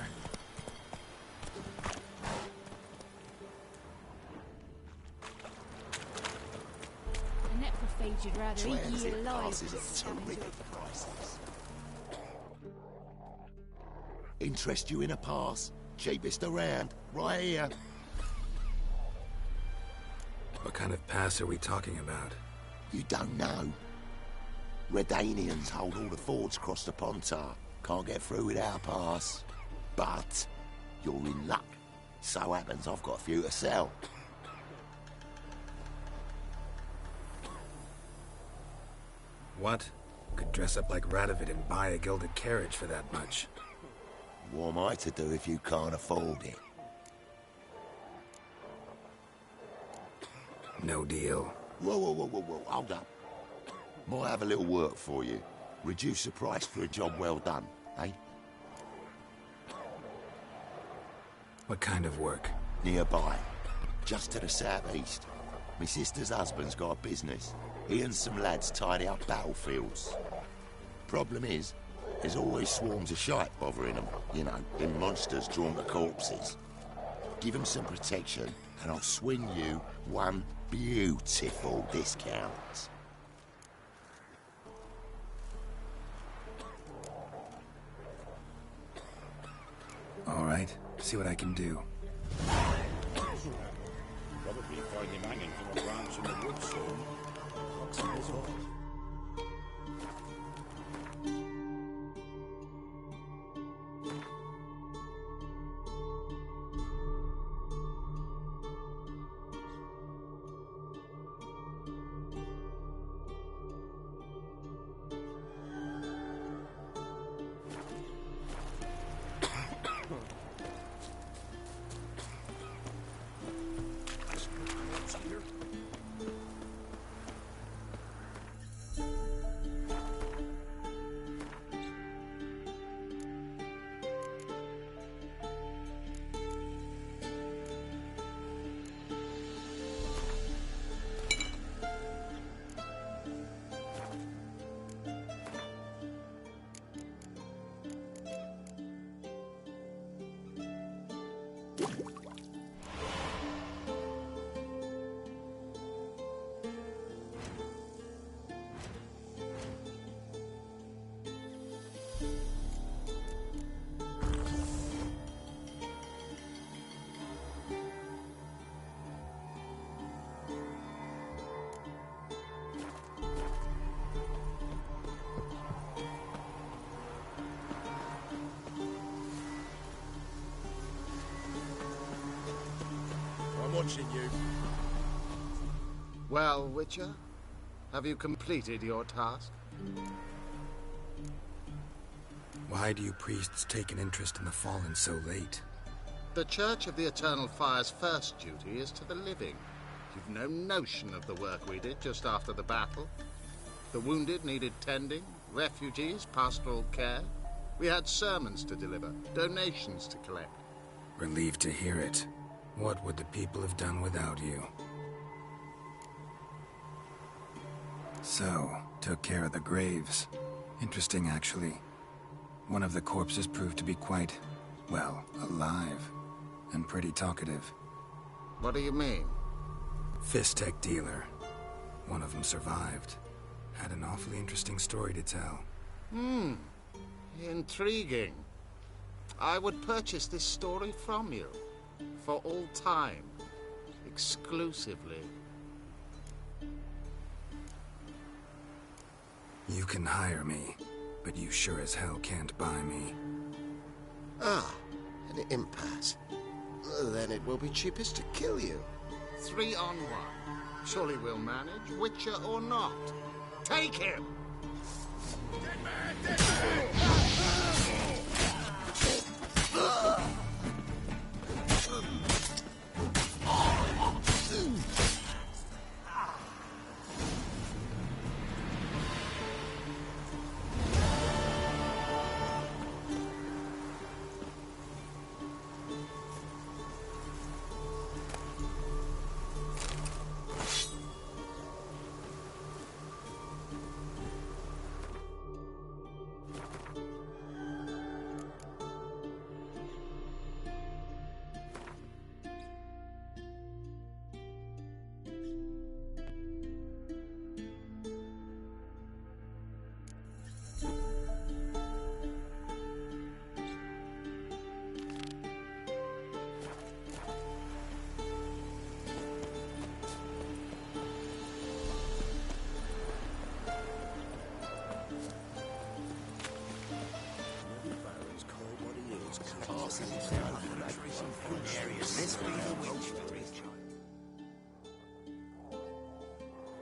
A necrophage you'd rather eat you alive. Interest you in a pass? Cheapest around, right here. What kind of pass are we talking about? You don't know. Redanians hold all the fords across the Pontar. Can't get through without a pass. But you're in luck. So happens I've got a few to sell. What? Could dress up like Radovid and buy a gilded carriage for that much. What am I to do if you can't afford it? No deal. Whoa, hold up. Might have a little work for you. Reduce the price for a job well done, eh? What kind of work? Nearby. Just to the southeast. My sister's husband's got a business. He and some lads tidy up battlefields. Problem is, there's always swarms of shite bothering them. You know, them monsters drawn to corpses. Give them some protection, and I'll swing you one beautiful discount. All right, see what I can do. Probably find him hanging from a branch in the woods soon. I'm watching you. Well, Witcher, have you completed your task? Why do you priests take an interest in the fallen so late? The Church of the Eternal Fire's first duty is to the living. You've no notion of the work we did just after the battle. The wounded needed tending, refugees, pastoral care. We had sermons to deliver, donations to collect. Relieved to hear it. What would the people have done without you? So, took care of the graves. Interesting, actually. One of the corpses proved to be quite, well, alive. And pretty talkative. What do you mean? Fistech dealer. One of them survived. Had an awfully interesting story to tell. Intriguing. I would purchase this story from you. For all time. Exclusively. You can hire me, but you sure as hell can't buy me. Ah, an impasse. Then it will be cheapest to kill you. 3 on 1. Surely we'll manage, Witcher or not. Take him! Dead man! Dead man!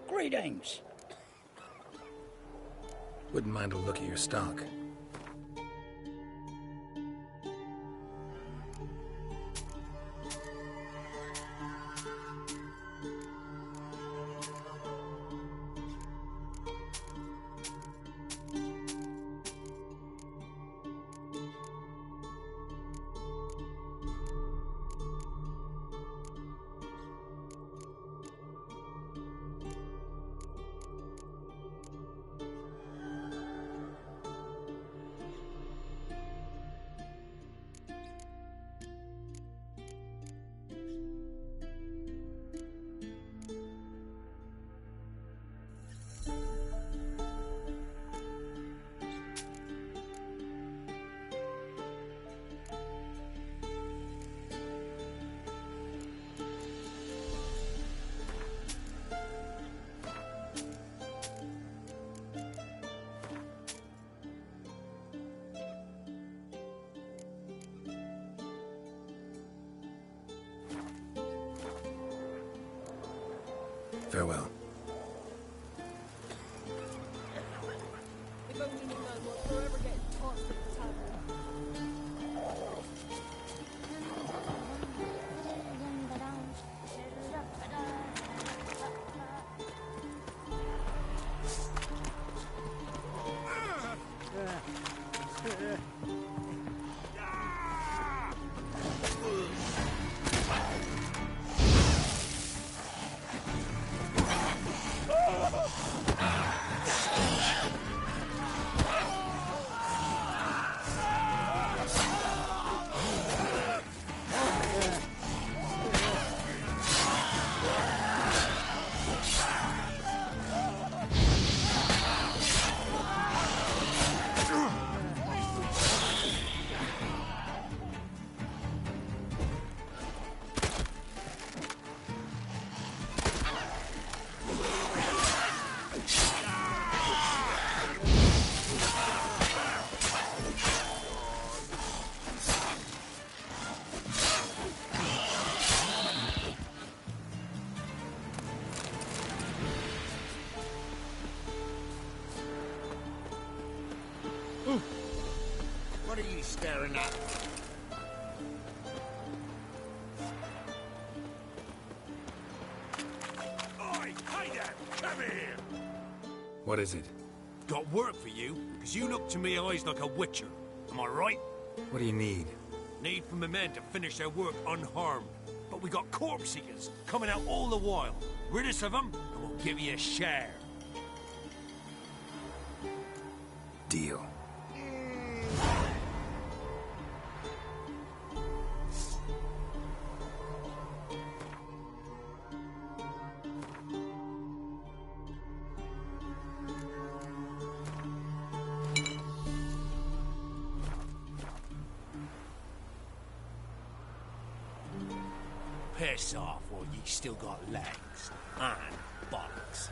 Greetings. Wouldn't mind a look at your stock. Farewell. If only you know what we're ever getting tossed at the tavern. What are you staring at? Oi, hey there! Come here! What is it? Got work for you, because you look to me eyes like a witcher. Am I right? What do you need? Need for my men to finish their work unharmed. But we got corpse seekers coming out all the while. Rid us of them, and we'll give you a share. Deal. Piss off while ye still got legs and bollocks.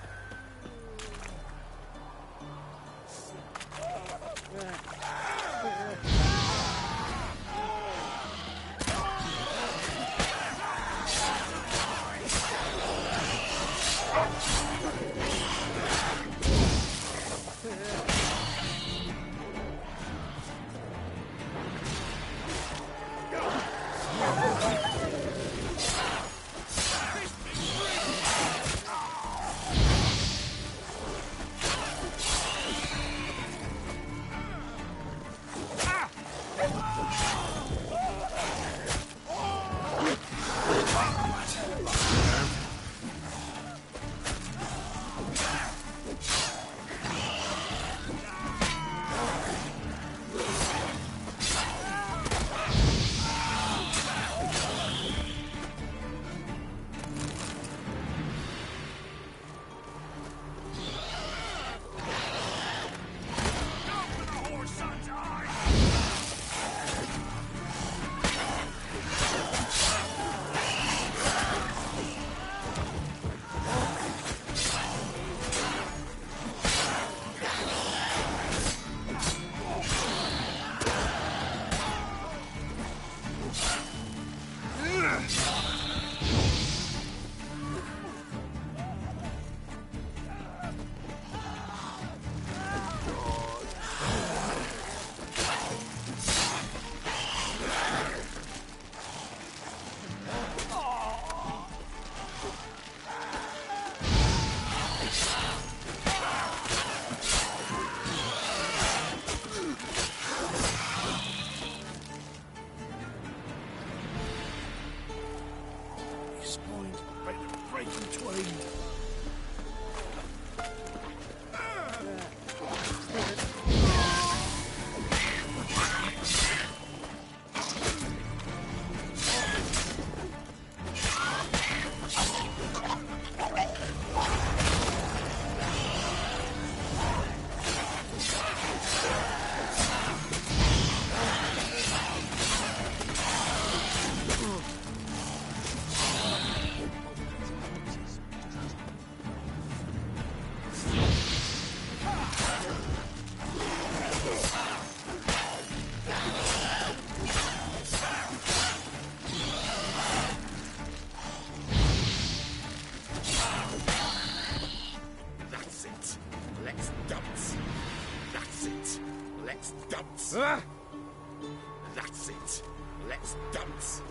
That's it. Let's dance.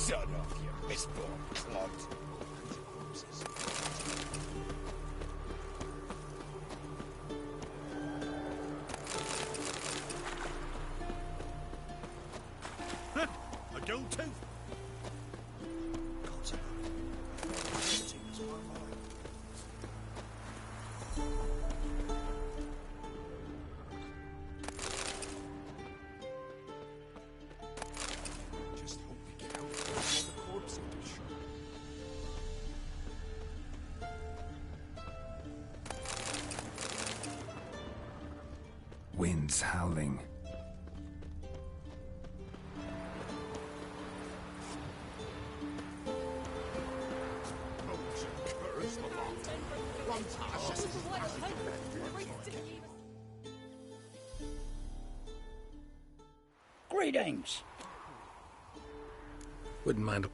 Shut up, you misborn clod. A gold tooth. Winds howling. Greetings. Wouldn't mind.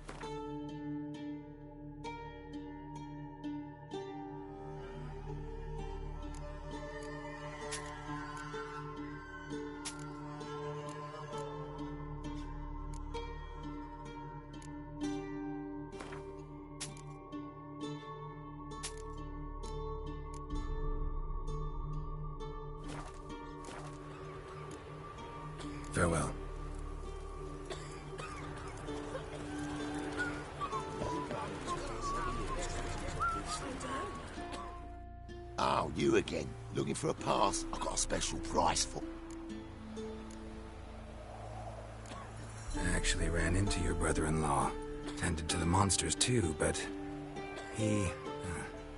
Farewell. Oh, you again. Looking for a pass? I've got a special price for. I actually ran into your brother-in-law. Tended to the monsters too, but he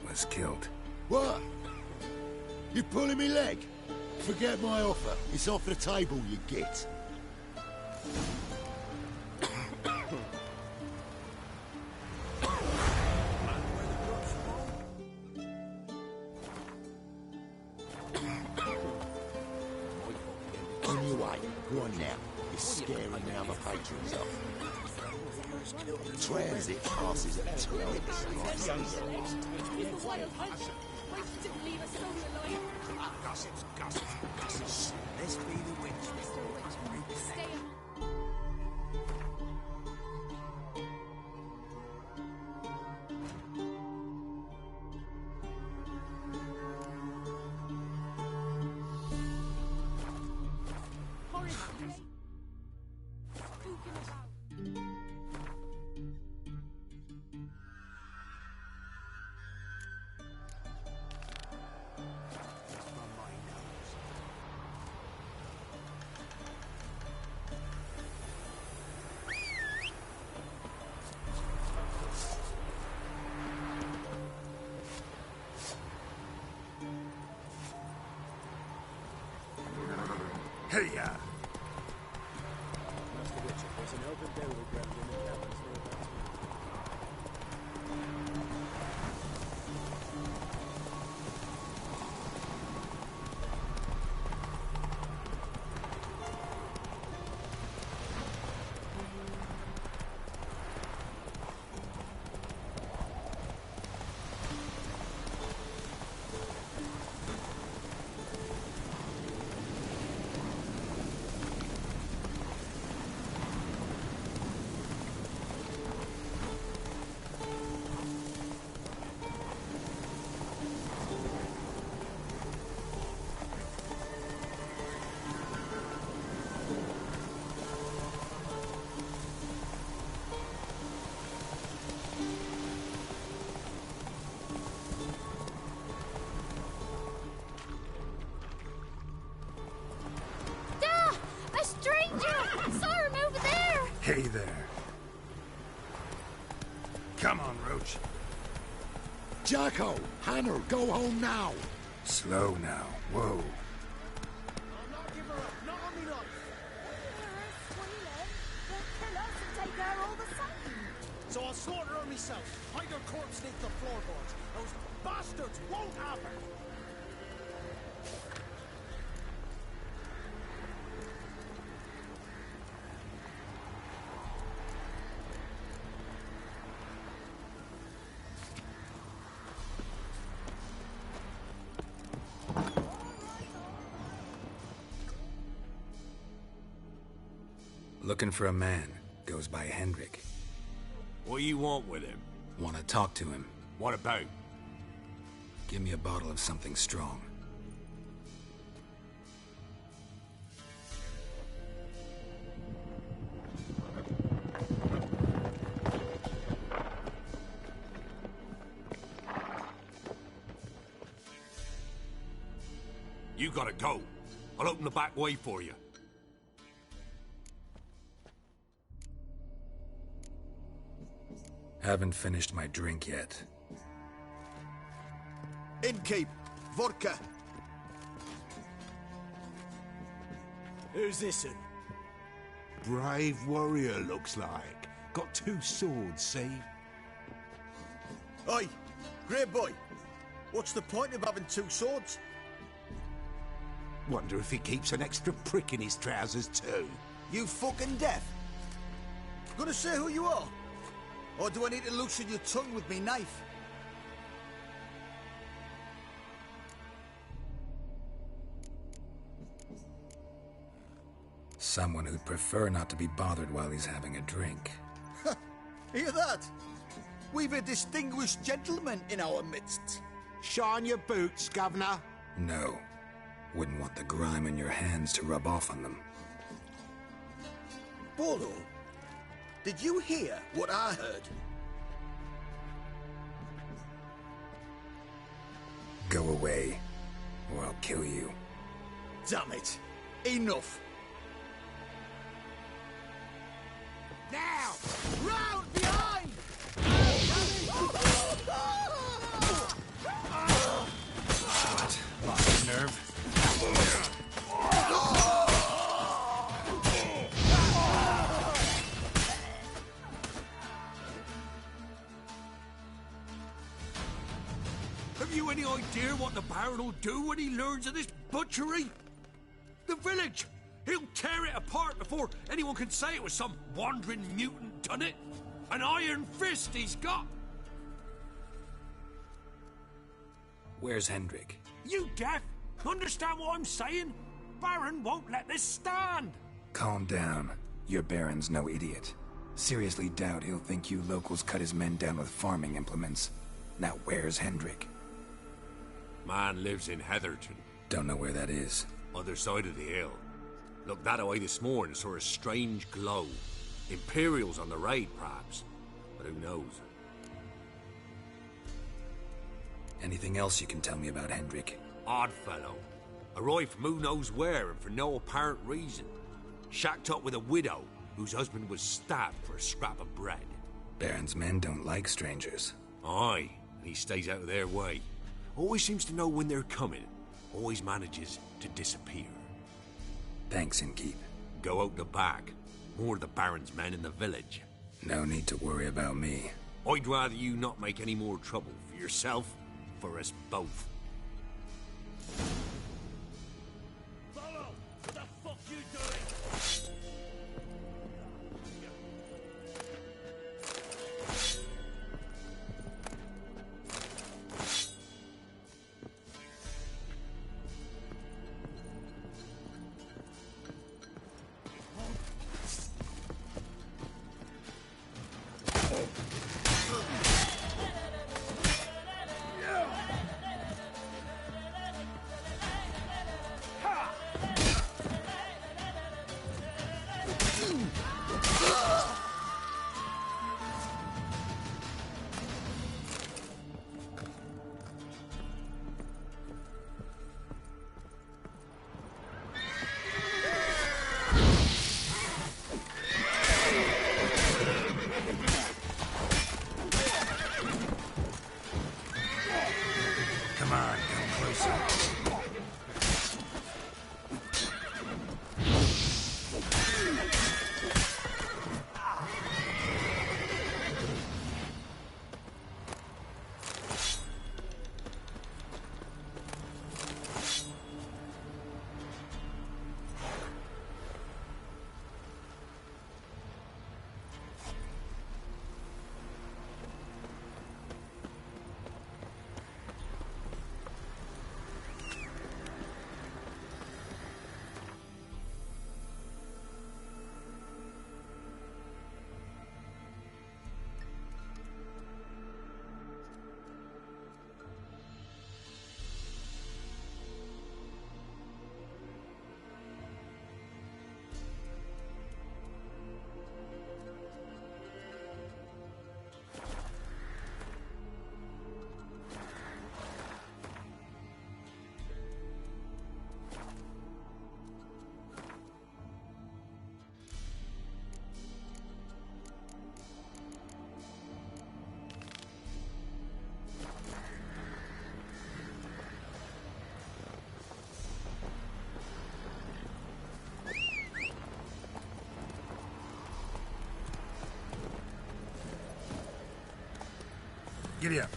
was killed. What? You pulling me leg? Forget my offer. It's off the table, you git. On your way. Go on now. You're scaring the other patrons off. Transit passes at 12. Gossips. Let's be the witch. Hey-ya! There's an open burial ground in the caverns nearby. Hey there. Come on, Roach. Jacko! Hannah, go home now! Slow now. Whoa. I'll not give her up. Not on me life. They'll kill us and take her all the same. So I'll slaughter her myself. Hide her corpse beneath the floorboards. Those bastards won't have her. Looking for a man. Goes by Hendrik. What do you want with him? Want to talk to him. What about? Give me a bottle of something strong. You gotta go. I'll open the back way for you. Haven't finished my drink yet. Innkeep, vodka. Who's this? Brave warrior, looks like. Got 2 swords, see? Oi, grey boy. What's the point of having 2 swords? Wonder if he keeps an extra prick in his trousers too. You fucking deaf? Gonna say who you are? Or do I need to loosen your tongue with me knife? Someone who'd prefer not to be bothered while he's having a drink. Hear that? We've a distinguished gentleman in our midst. Shine your boots, Governor. No. Wouldn't want the grime on your hands to rub off on them. Bolo, did you hear what I heard? Go away, or I'll kill you. Damn it. Enough. Now! Round behind! What? Lost nerve? Have you any idea what the Baron will do when he learns of this butchery? The village! He'll tear it apart before anyone can say it was some wandering mutant done it. An iron fist he's got! Where's Hendrik? You deaf? Understand what I'm saying? Baron won't let this stand! Calm down. Your Baron's no idiot. Seriously doubt he'll think you locals cut his men down with farming implements. Now where's Hendrik? Man lives in Heatherton. Don't know where that is. Other side of the hill. Looked that away this morning, saw a strange glow. Imperials on the raid, perhaps. But who knows? Anything else you can tell me about Hendrik? Odd fellow. Arrived from who knows where and for no apparent reason. Shacked up with a widow whose husband was stabbed for a scrap of bread. Baron's men don't like strangers. Aye, and he stays out of their way. Always seems to know when they're coming. Always manages to disappear. Thanks, Innkeep. Go out the back. More of the Baron's men in the village. No need to worry about me. I'd rather you not make any more trouble for yourself, for us both. Follow! What the fuck you doing? Giddy up.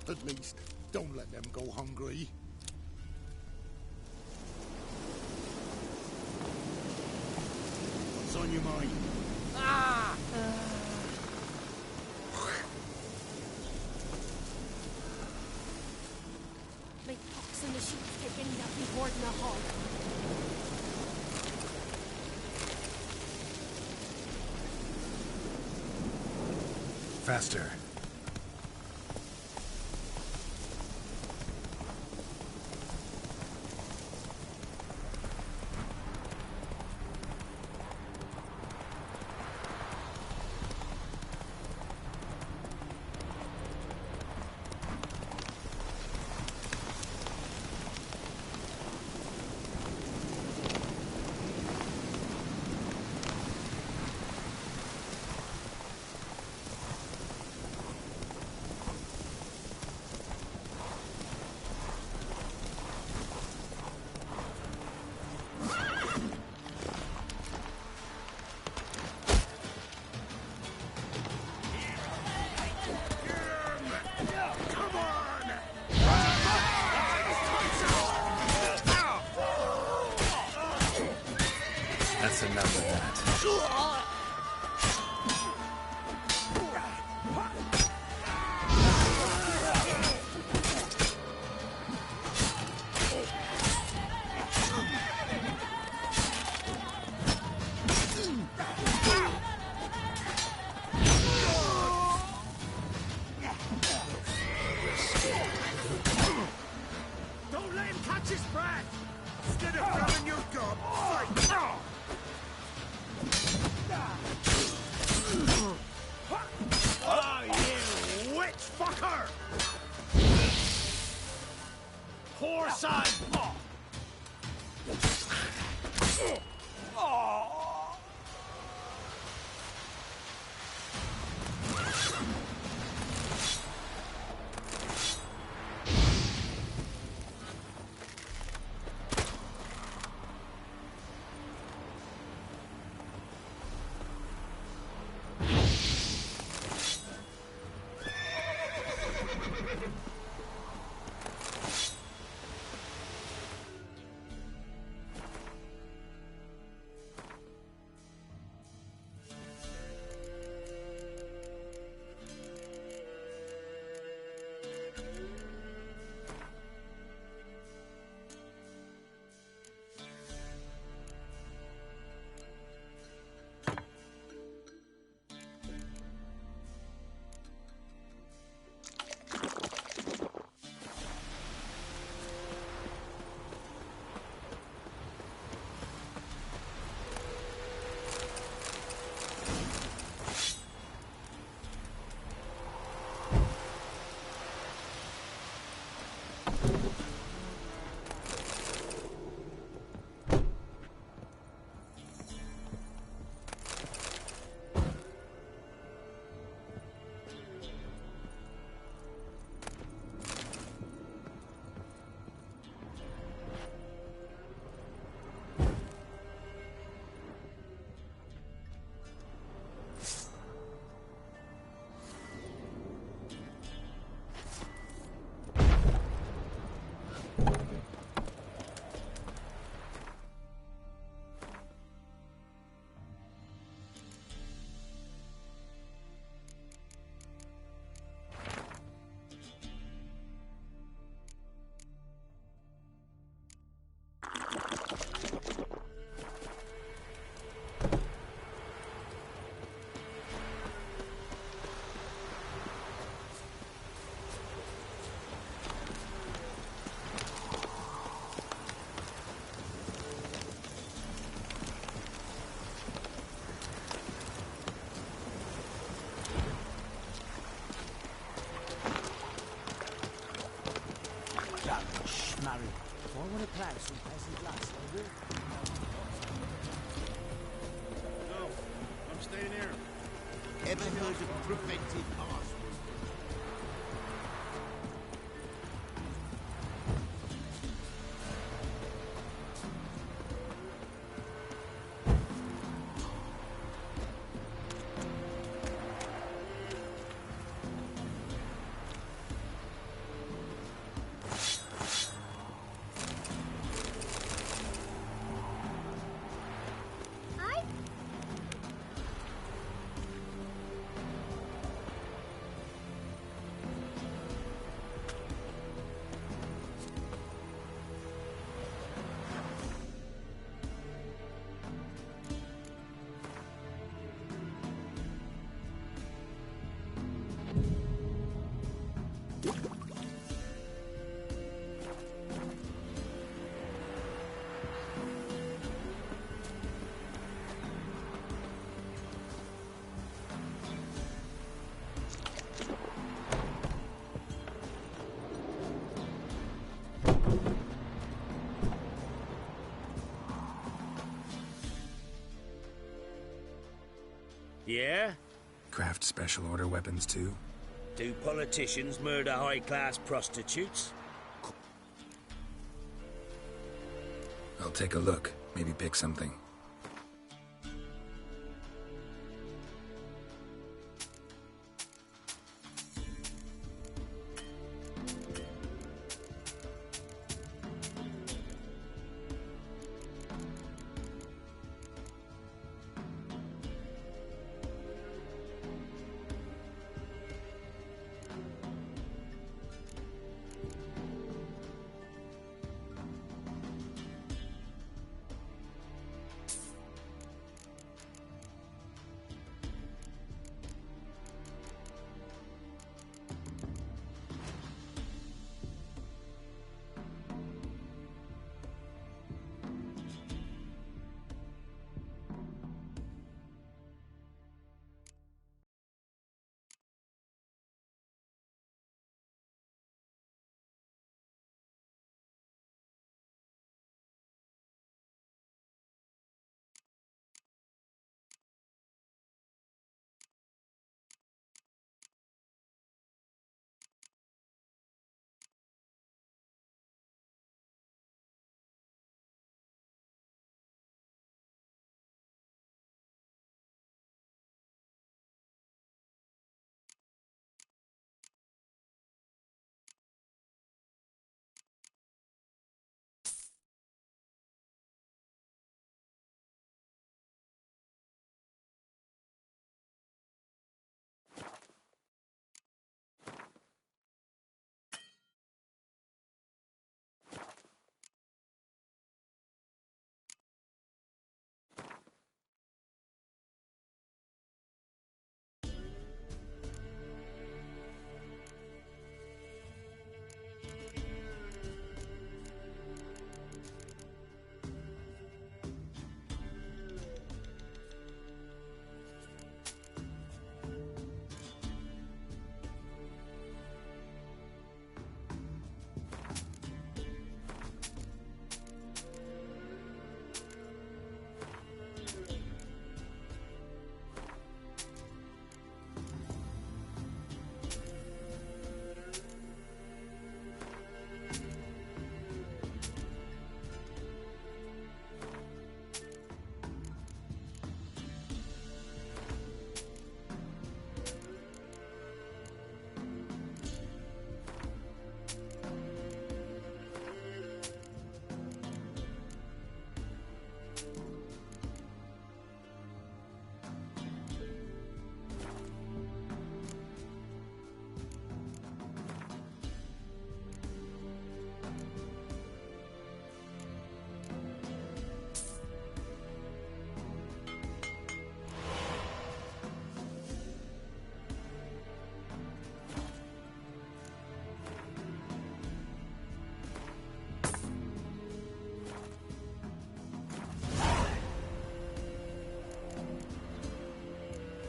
At least, don't let them go hungry. What's on your mind? Ah! My pox and the sheep's taking nothing more than a hog. Faster. That's enough of that. Don't let him catch his breath! Instead of grabbing your gob, fight! Oh, you witch fucker! Poor son! want to play some peasant lass, I will. No, I'm staying here. Ever heard of preventive arson? Yeah? Craft special order weapons too? Do politicians murder high-class prostitutes? I'll take a look. Maybe pick something.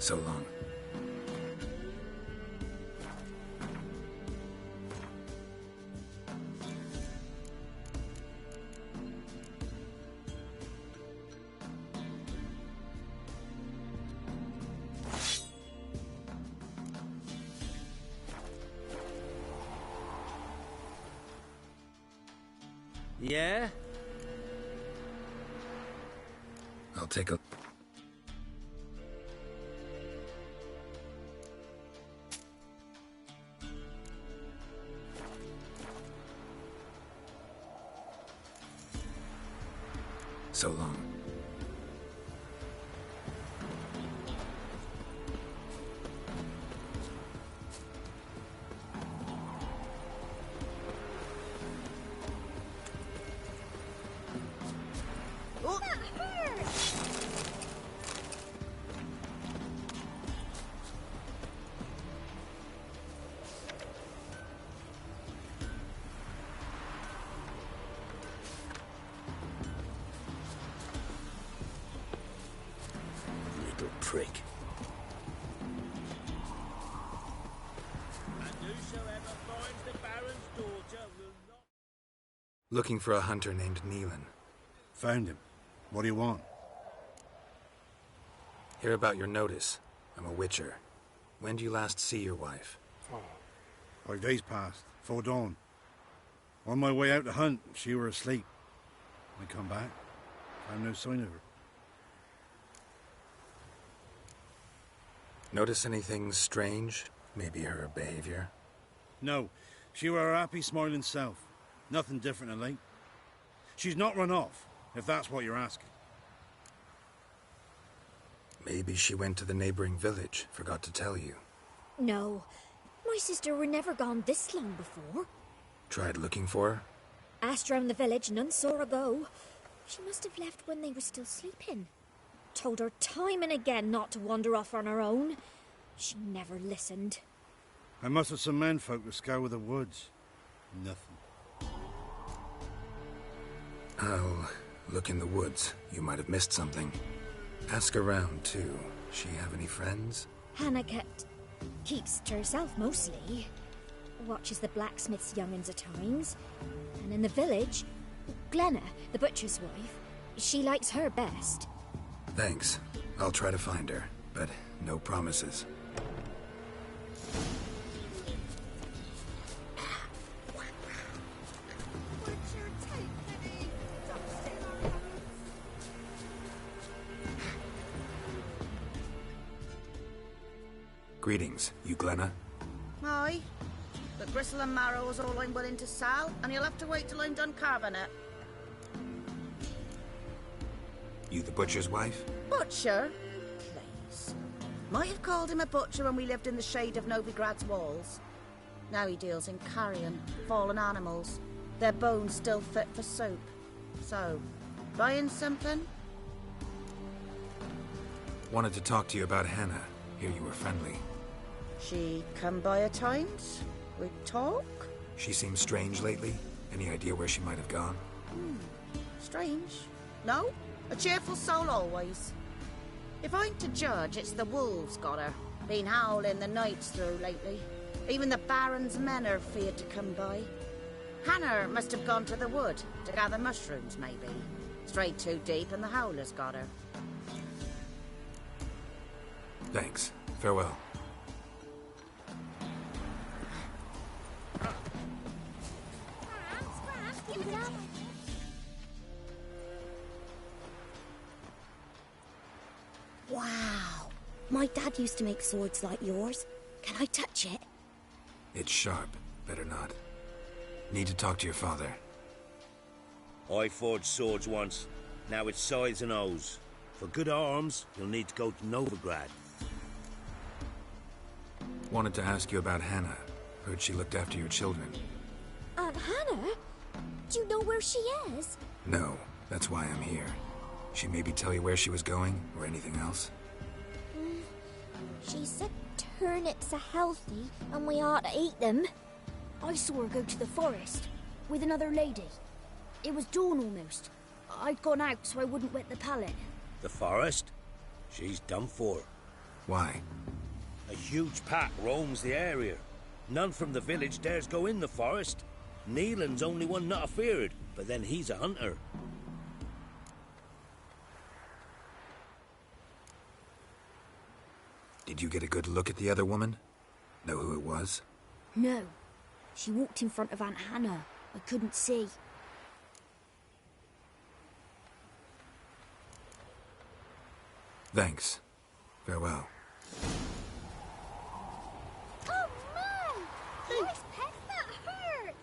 So long. Yeah? I'll take a... So long. Oh, that hurts! Little prick. And whosoever finds the Baron's daughter will not... Looking for a hunter named Neelan. Found him. What do you want? Hear about your notice. I'm a witcher. When do you last see your wife? 5 days passed, 'fore dawn. On my way out to hunt, she were asleep. I come back, found no sign of her. Notice anything strange? Maybe her behavior? No, she were her happy, smiling self. Nothing different than late. She's not run off, if that's what you're asking. Maybe she went to the neighboring village, forgot to tell you. No, my sister were never gone this long before. Tried looking for her? Asked round the village, none saw her go. She must have left when they were still sleeping. Told her time and again not to wander off on her own. She never listened. I mustered some men folk to scour the woods. Nothing. I'll look in the woods. You might have missed something. Ask around, too. She have any friends? Hannah keeps to herself mostly. Watches the blacksmith's young'uns at times. And in the village, Glenna, the butcher's wife, she likes her best. Thanks. I'll try to find her, but no promises. Greetings, you Glenna? Aye. The gristle and marrow is all I'm willing to sell, and you'll have to wait till I'm done carving it. You the butcher's wife? Butcher? Please. Might have called him a butcher when we lived in the shade of Novigrad's walls. Now he deals in carrion, fallen animals. Their bones still fit for soup. So, buying something? Wanted to talk to you about Hannah. Hear you were friendly. She come by at times? We talk? She seems strange lately. Any idea where she might have gone? Strange. No? A cheerful soul always. If I'm to judge, it's the wolves got her. Been howling the nights through lately. Even the Baron's men are feared to come by. Hannah must have gone to the wood to gather mushrooms, maybe. Strayed too deep and the howlers got her. Thanks. Farewell. Wow. My dad used to make swords like yours. Can I touch it? It's sharp. Better not. Need to talk to your father. I forged swords once. Now it's scythes and hoes. For good arms, you'll need to go to Novigrad. Wanted to ask you about Hannah. Heard she looked after your children. Aunt Hannah? Do you know where she is? No, that's why I'm here. She maybe tell you where she was going, or anything else? She said turnips are healthy, and we ought to eat them. I saw her go to the forest, with another lady. It was dawn almost. I'd gone out so I wouldn't wet the pallet. The forest? She's done for. Why? A huge pack roams the area. None from the village dares go in the forest. Neelan's only one not afeared, but then he's a hunter. Did you get a good look at the other woman? Know who it was? No. She walked in front of Aunt Hannah. I couldn't see. Thanks. Farewell. Oh, man! Nice pet, that hurt!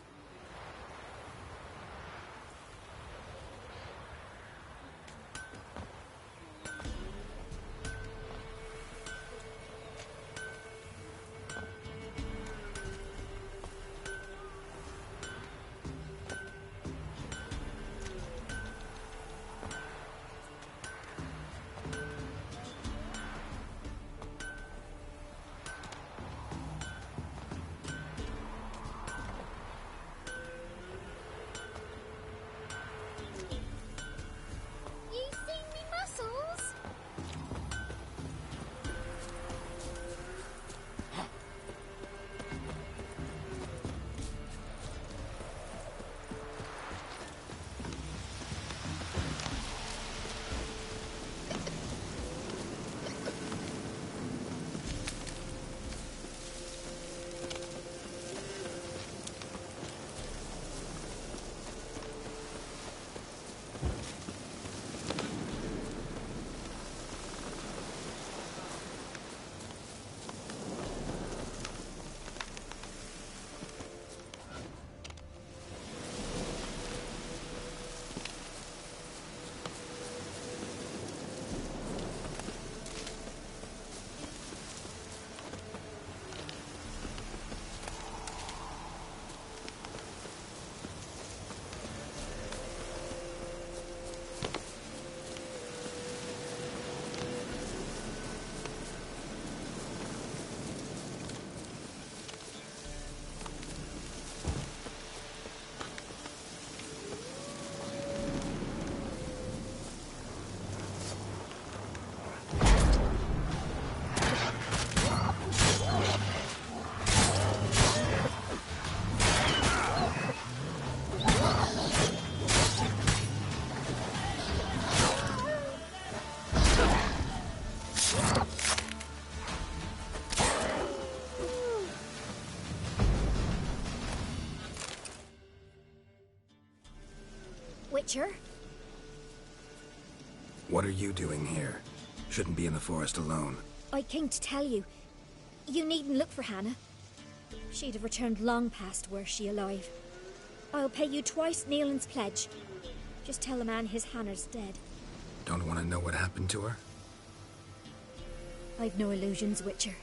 Witcher? What are you doing here? Shouldn't be in the forest alone. I came to tell you. You needn't look for Hannah. She'd have returned long past were she alive. I'll pay you twice Neelan's pledge. Just tell the man his Hannah's dead. Don't want to know what happened to her? I've no illusions, Witcher.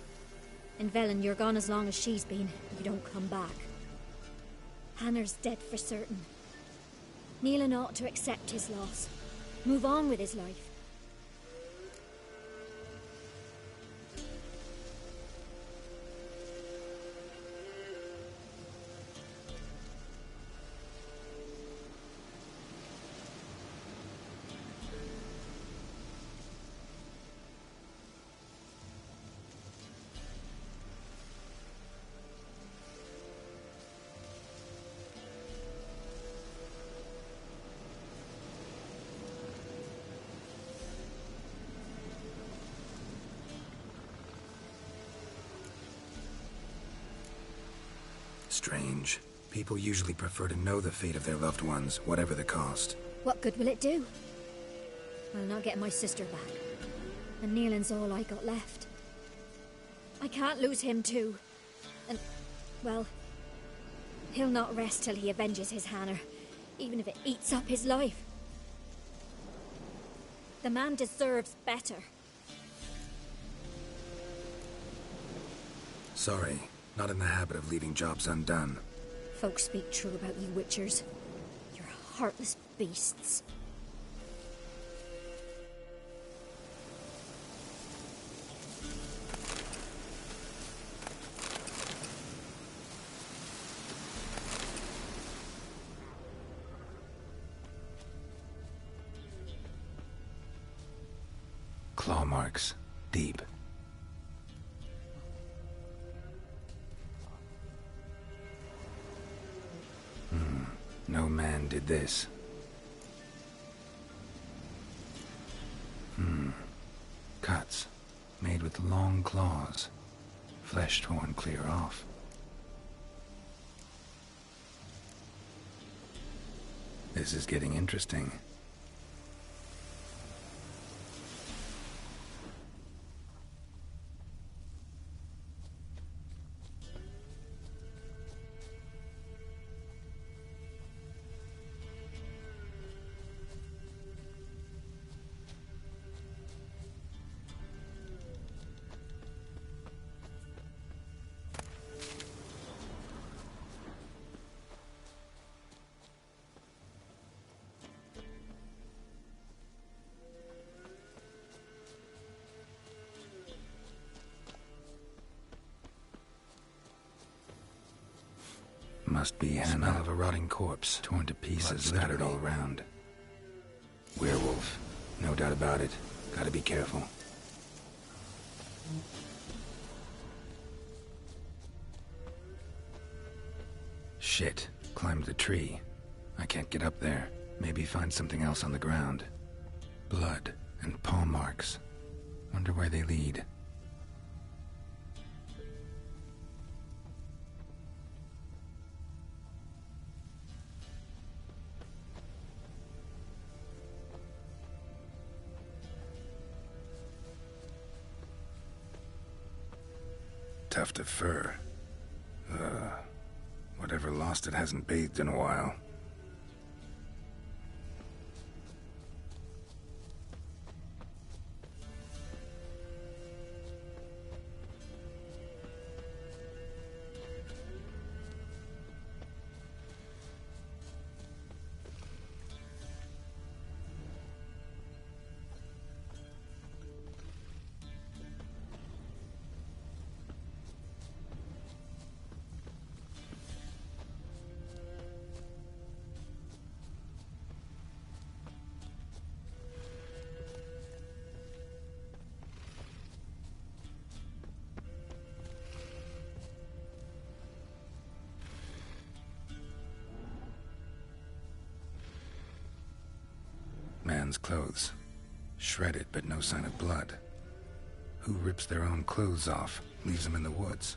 In Velen, you're gone as long as she's been. You don't come back. Hannah's dead for certain. Neelan ought to accept his loss. Move on with his life. Strange. People usually prefer to know the fate of their loved ones, whatever the cost. What good will it do? I'll not get my sister back. And Neelan's all I got left. I can't lose him too. And, well, he'll not rest till he avenges his Hannah, even if it eats up his life. The man deserves better. Sorry, not in the habit of leaving jobs undone. Folks speak true about you Witchers. You're heartless beasts. Claw marks. Deep. No man did this. Cuts. Made with long claws. Flesh torn clear off. This is getting interesting. must be Hannah. Smell of a rotting corpse, torn to pieces, scattered all around. Werewolf. No doubt about it. Gotta be careful. Shit. Climbed the tree. I can't get up there. Maybe find something else on the ground. Blood and paw marks. Wonder where they lead. Tuft of fur. Whatever lost it hasn't bathed in a while. Man's clothes. Shredded, but no sign of blood. Who rips their own clothes off, leaves them in the woods?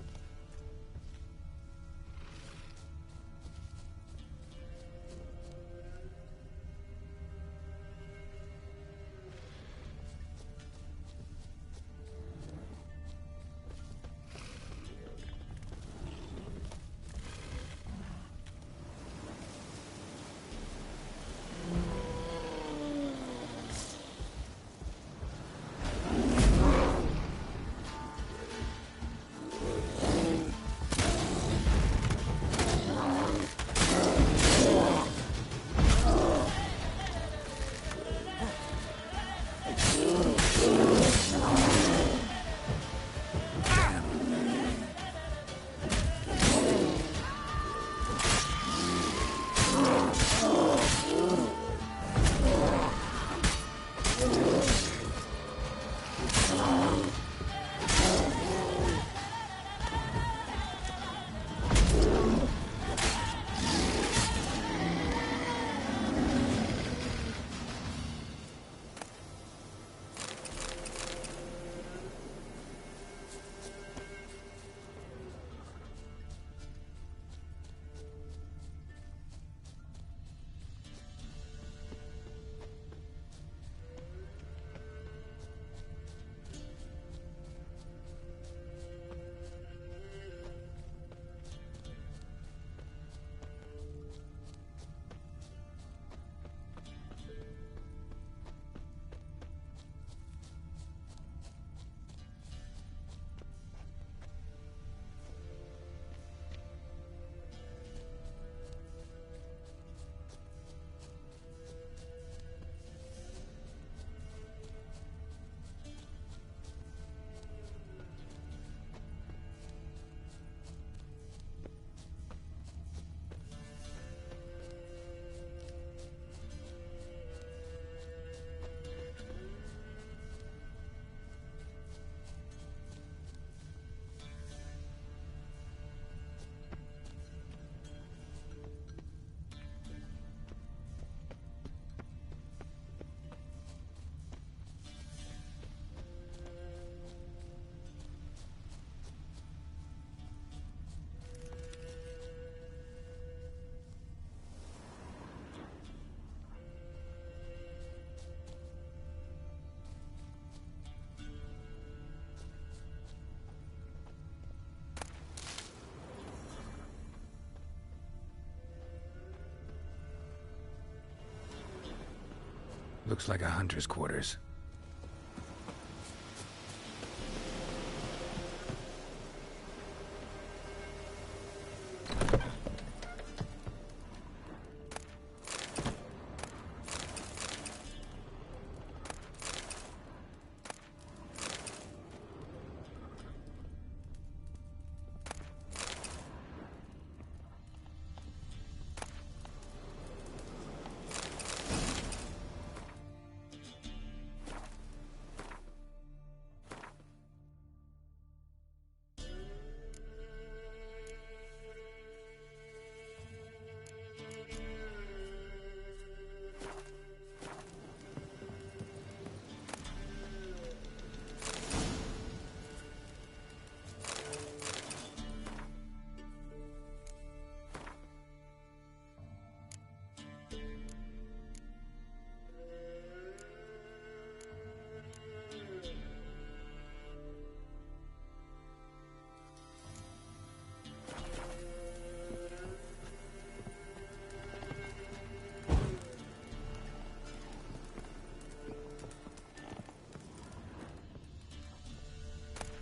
Looks like a hunter's quarters.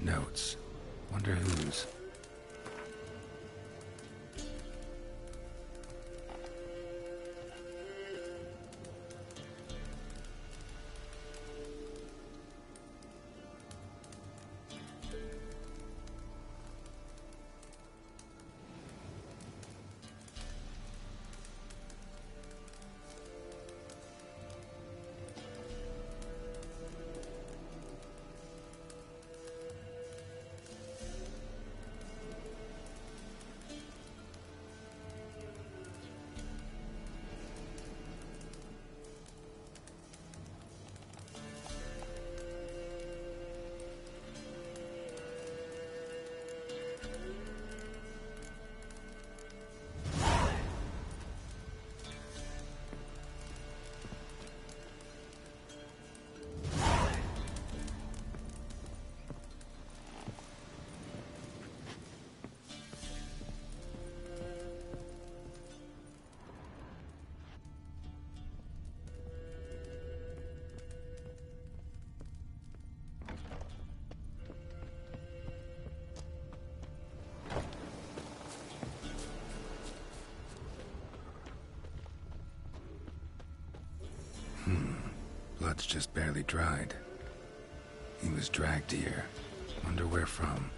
Notes. Wonder whose. Blood's just barely dried. He was dragged here. Wonder where from.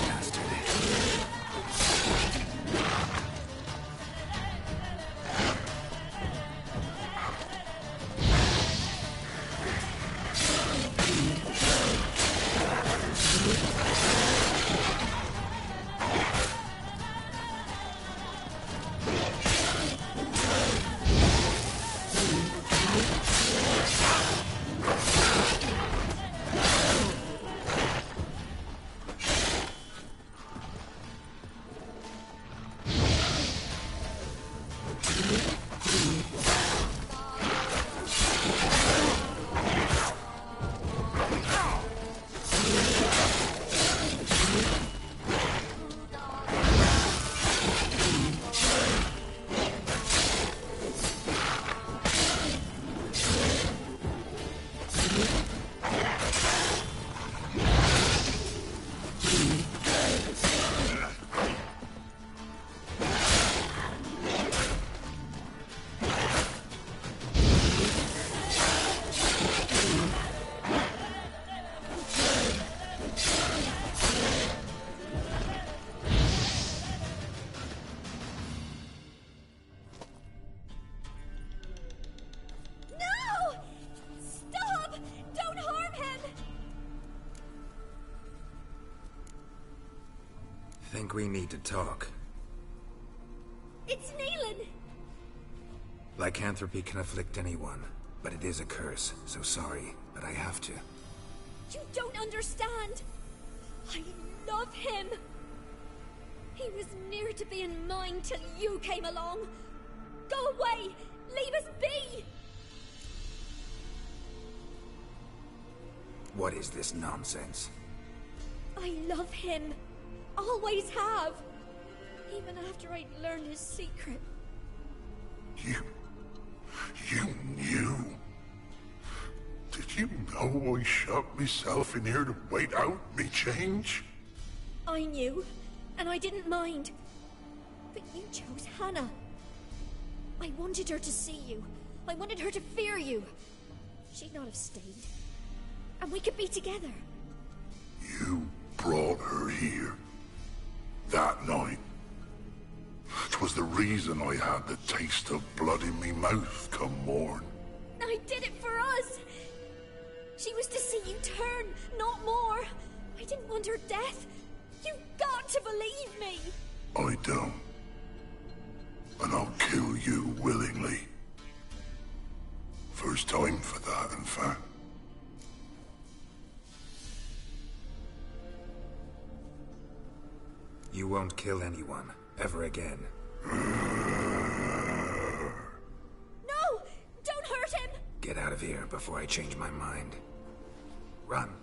bastard. Think we need to talk. It's Neelan! Lycanthropy can afflict anyone, but it is a curse, so sorry, but I have to. You don't understand! I love him! He was near to being mine till you came along! Go away! Leave us be! What is this nonsense? I love him! Always have! Even after I'd learned his secret. You knew? Did you know I shut myself in here to wait out me change? I knew, and I didn't mind. But you chose Hannah. I wanted her to see you. I wanted her to fear you. She'd not have stayed. And we could be together. You brought her here. That night. 'Twas the reason I had the taste of blood in me mouth come morn. I did it for us! She was to see you turn, not more. I didn't want her death. You've got to believe me! I don't. And I'll kill you willingly. First time for that, in fact. You won't kill anyone, ever again. No! Don't hurt him! Get out of here before I change my mind. Run.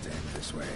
have to end this way.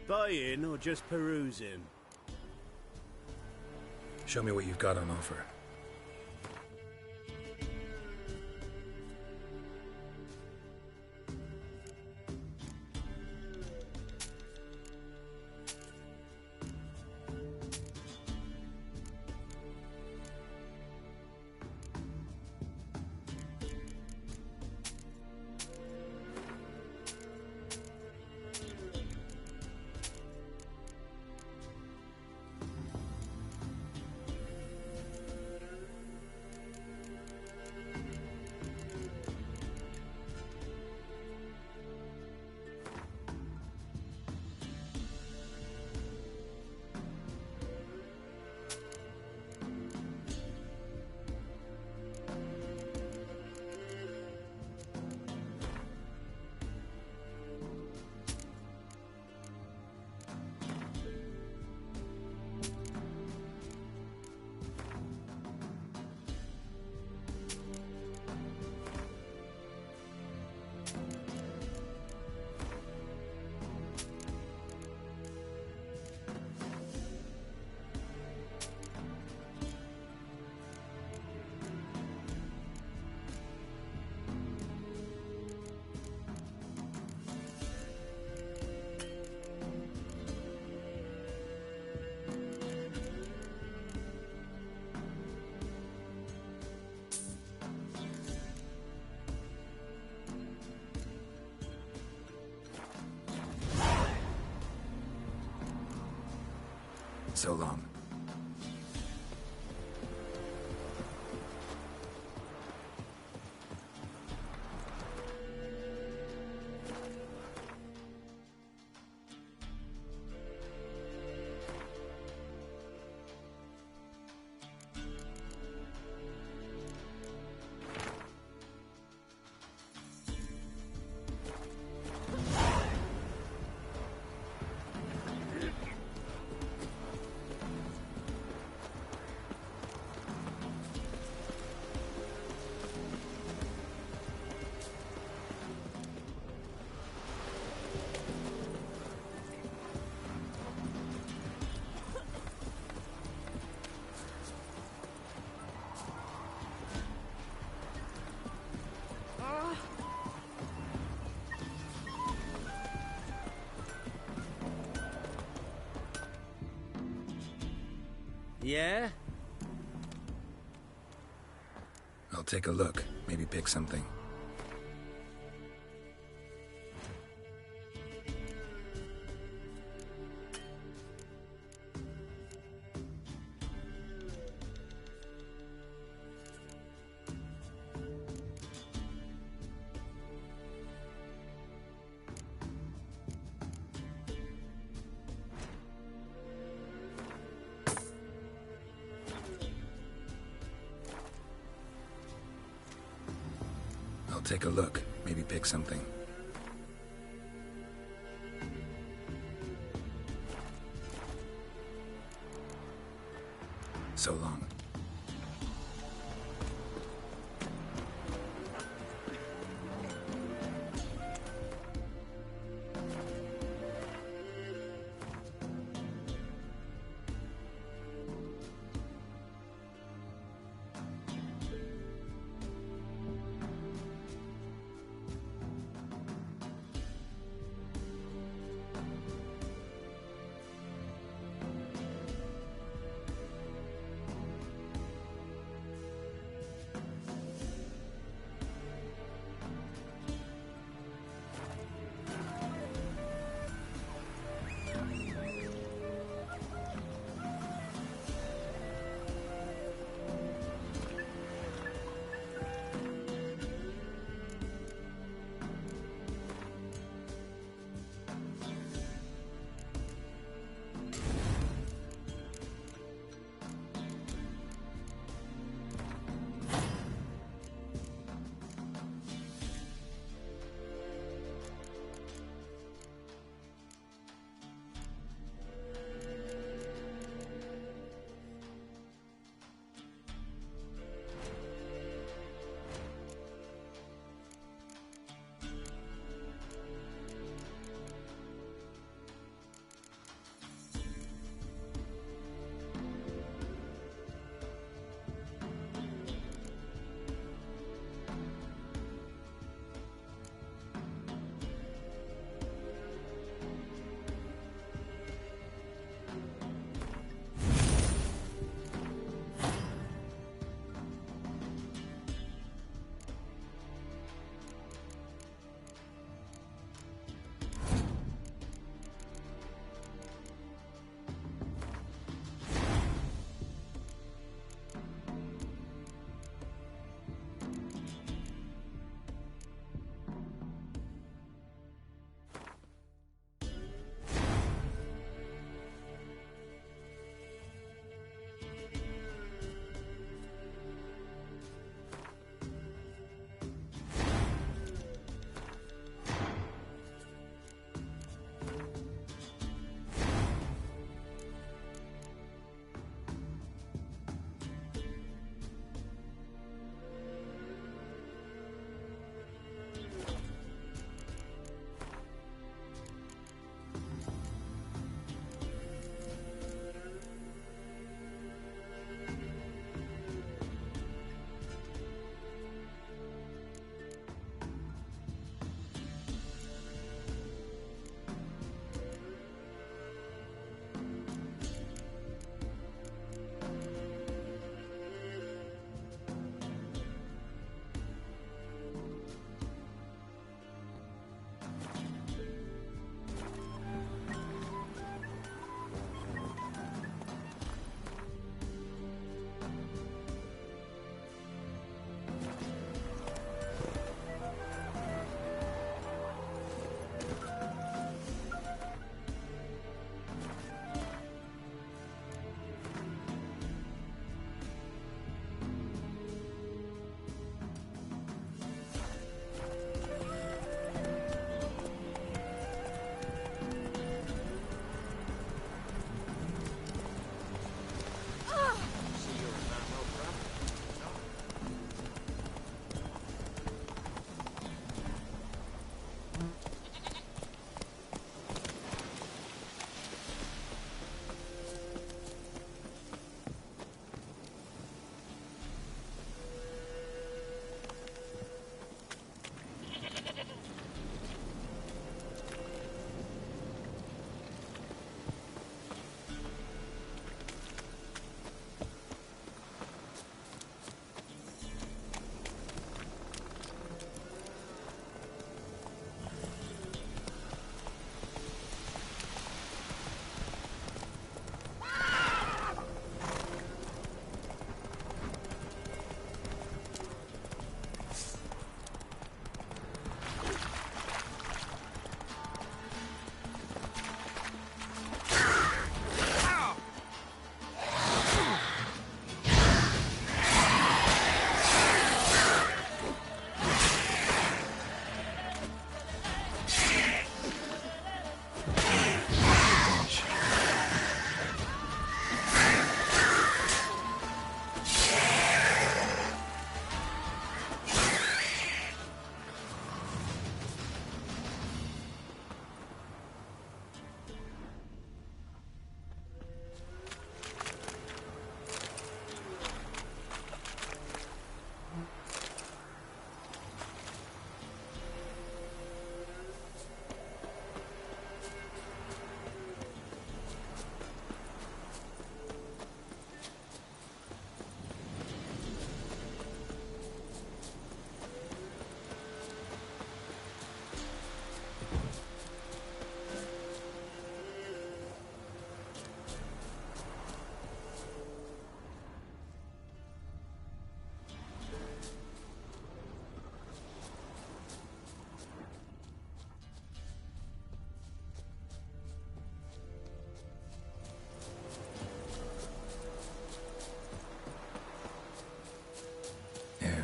Buying or just perusing? Show me what you've got on offer. So long. Yeah? I'll take a look. Maybe pick something. Take a look. Maybe pick something. So long.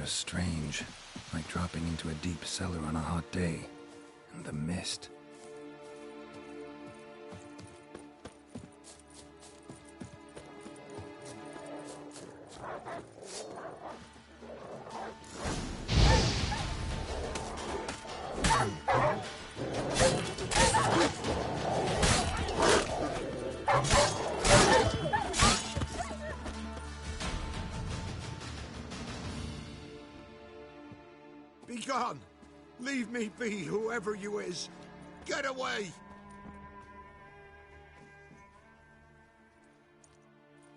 are strange, like dropping into a deep cellar on a hot day. And the mist. Be gone! Leave me be, whoever you is! Get away!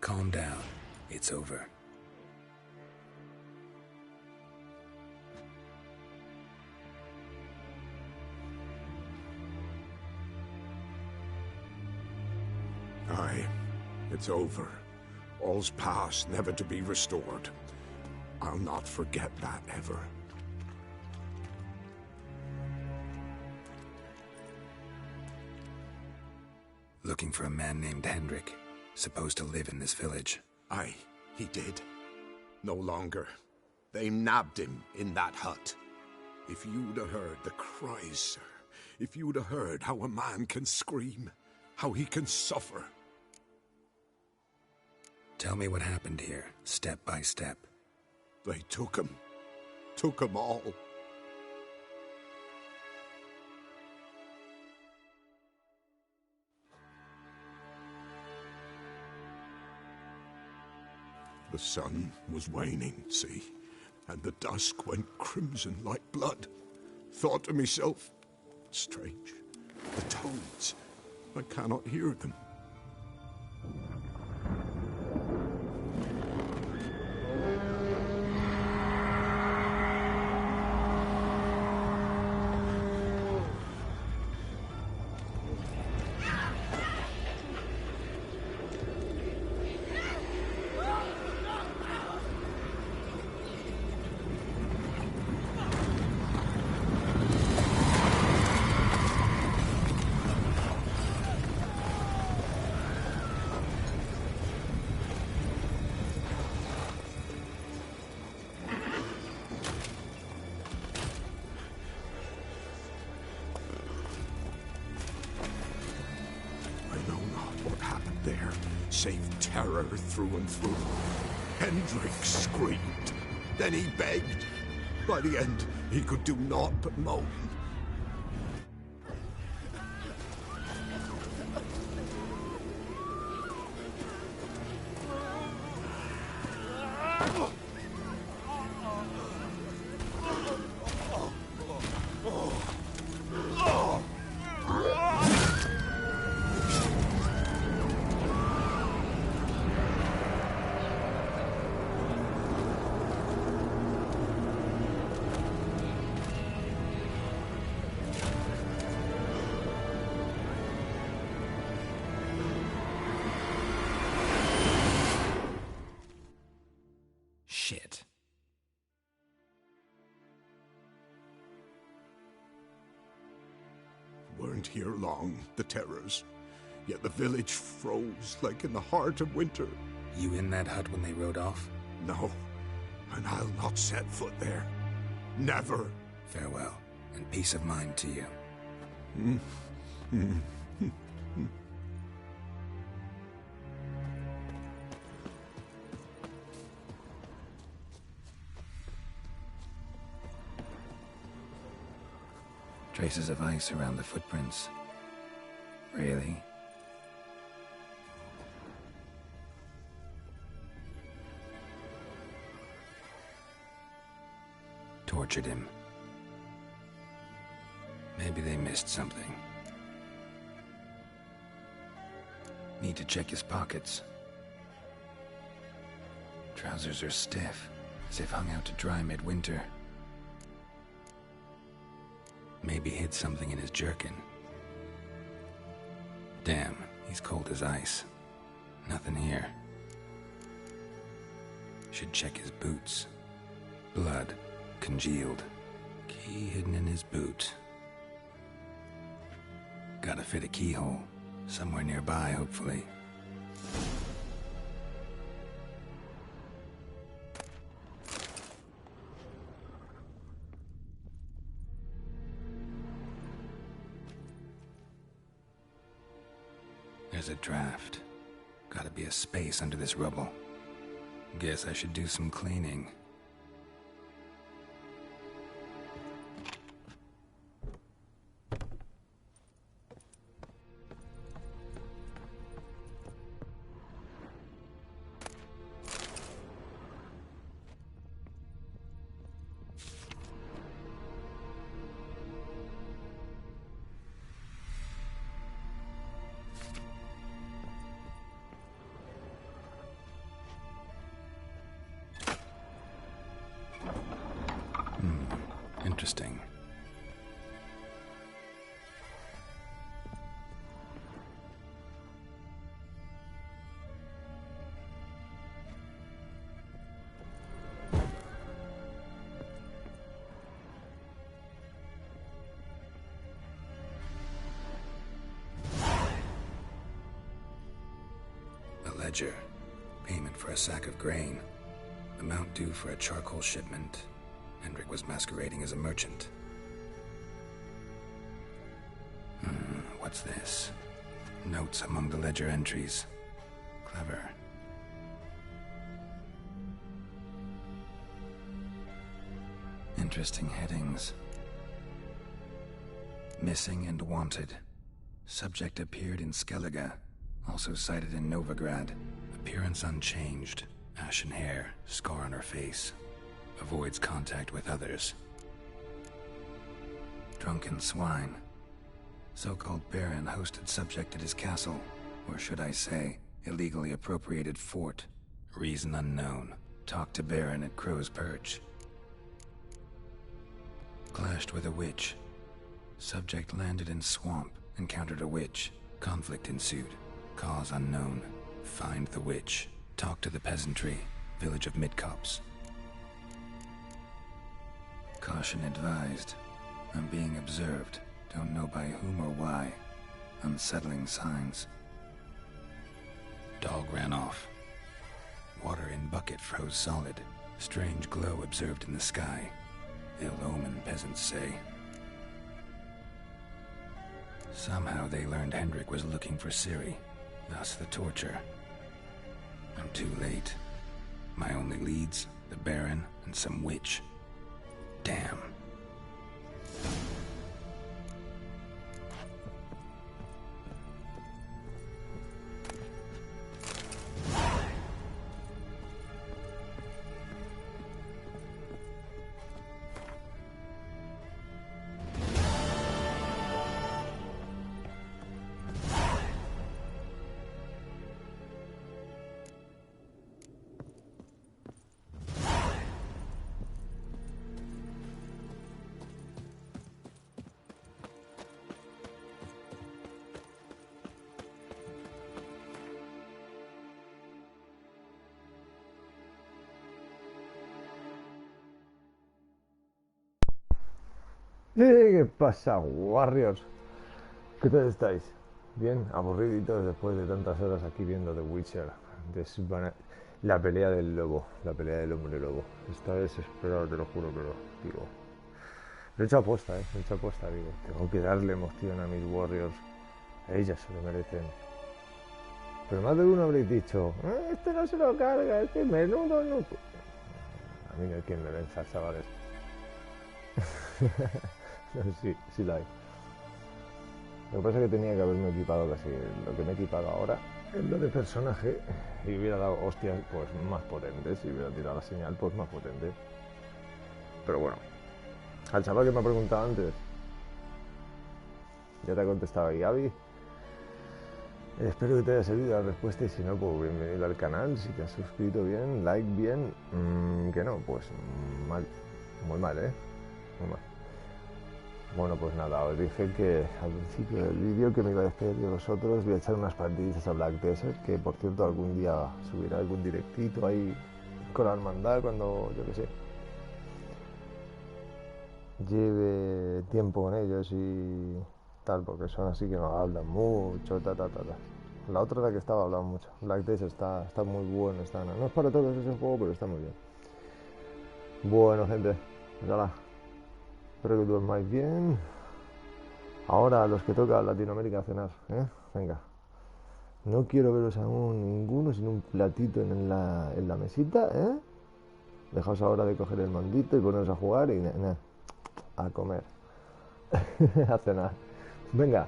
Calm down. It's over. Aye, it's over. All's past, never to be restored. I'll not forget that ever. Looking for a man named Hendrik, supposed to live in this village. Aye, he did. No longer. They nabbed him in that hut. If you'd have heard the cries, sir, if you'd have heard how a man can scream, how he can suffer. Tell me what happened here, step by step. They took him all. The sun was waning, see, and the dusk went crimson like blood. Thought to myself, strange, the toads, I cannot hear them. Save terror through and through. Hendrik screamed. Then he begged. By the end, he could do naught but moan. Shit. Weren't here long, the terrors. Yet the village froze like in the heart of winter. You in that hut when they rode off? No, and I'll not set foot there. Never. Farewell, and peace of mind to you. Traces of ice around the footprints. Really? Tortured him. Maybe they missed something. Need to check his pockets. Trousers are stiff, as if hung out to dry midwinter. Maybe hid something in his jerkin. Damn, he's cold as ice. Nothing here. Should check his boots. Blood, congealed. Key hidden in his boot. Gotta fit a keyhole. Somewhere nearby, hopefully. There's a draft. Gotta be a space under this rubble. Guess I should do some cleaning. Interesting. A ledger. Payment for a sack of grain. Amount due for a charcoal shipment. Hendrik was masquerading as a merchant. What's this? Notes among the ledger entries. Clever. Interesting headings. Missing and wanted. Subject appeared in Skellige. Also cited in Novigrad. Appearance unchanged. Ashen hair. Scar on her face. Avoids contact with others. Drunken swine. So-called Baron hosted subject at his castle, or should I say, illegally appropriated fort. Reason unknown. Talked to Baron at Crow's Perch. Clashed with a witch. Subject landed in swamp, encountered a witch. Conflict ensued. Cause unknown. Find the witch. Talk to the peasantry. Village of Midcopse. Caution advised. I'm being observed. Don't know by whom or why. Unsettling signs. Dog ran off. Water in bucket froze solid. Strange glow observed in the sky. Ill omen, peasants say. Somehow they learned Hendrik was looking for Ciri. Thus the torture. I'm too late. My only leads, the Baron and some witch. Damn. ¿Qué pasa, Warriors? ¿Qué tal estáis? Bien, aburriditos después de tantas horas aquí viendo The Witcher. La pelea del lobo, la pelea del hombre lobo. Está desesperado, te lo juro, pero digo, lo he hecho aposta, lo he hecho aposta, digo, tengo que darle emoción a mis Warriors. A ellas se lo merecen. Pero más de uno habréis dicho, este no se lo carga, este menudo no. A mí no hay quien me venza, chavales. Sí la hay. Lo que pasa es que tenía que haberme equipado casi lo que me he equipado ahora en lo de personaje y hubiera dado hostias pues más potentes y hubiera tirado la señal pues más potente. Pero bueno, al chaval que me ha preguntado antes ya te ha contestado ahí, Gaby. Espero que te haya servido la respuesta y si no, pues bienvenido al canal. Si te has suscrito bien, like bien, que no, pues mal, muy mal, muy mal. Bueno, pues nada, os dije que al principio del vídeo que me iba a despedir de vosotros, voy a echar unas partiditas a Black Desert, que por cierto algún día subirá algún directito ahí con la hermandad cuando, yo qué sé, lleve tiempo con ellos y tal, porque son así que nos hablan mucho, La otra la que estaba hablando mucho. Black Desert está muy bueno, no es para todos ese juego, pero está muy bien. Bueno, gente, pues nada. Espero que duermáis bien. Ahora a los que toca Latinoamérica a cenar, Venga. No quiero veros aún ninguno sin un platito en la mesita, ¿eh? Dejaos ahora de coger el mandito y poneros a jugar y a comer. A cenar. Venga.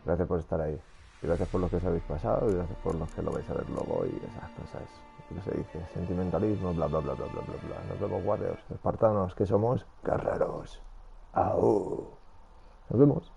Gracias por estar ahí. Y gracias por los que os habéis pasado y gracias por los que lo vais a ver luego y esas cosas. ¿Qué se dice? Sentimentalismo, bla, bla, bla, bla, bla, bla, bla. Nos vemos, guarreos. Espartanos, que somos guerreros. ¡Au! Nos vemos.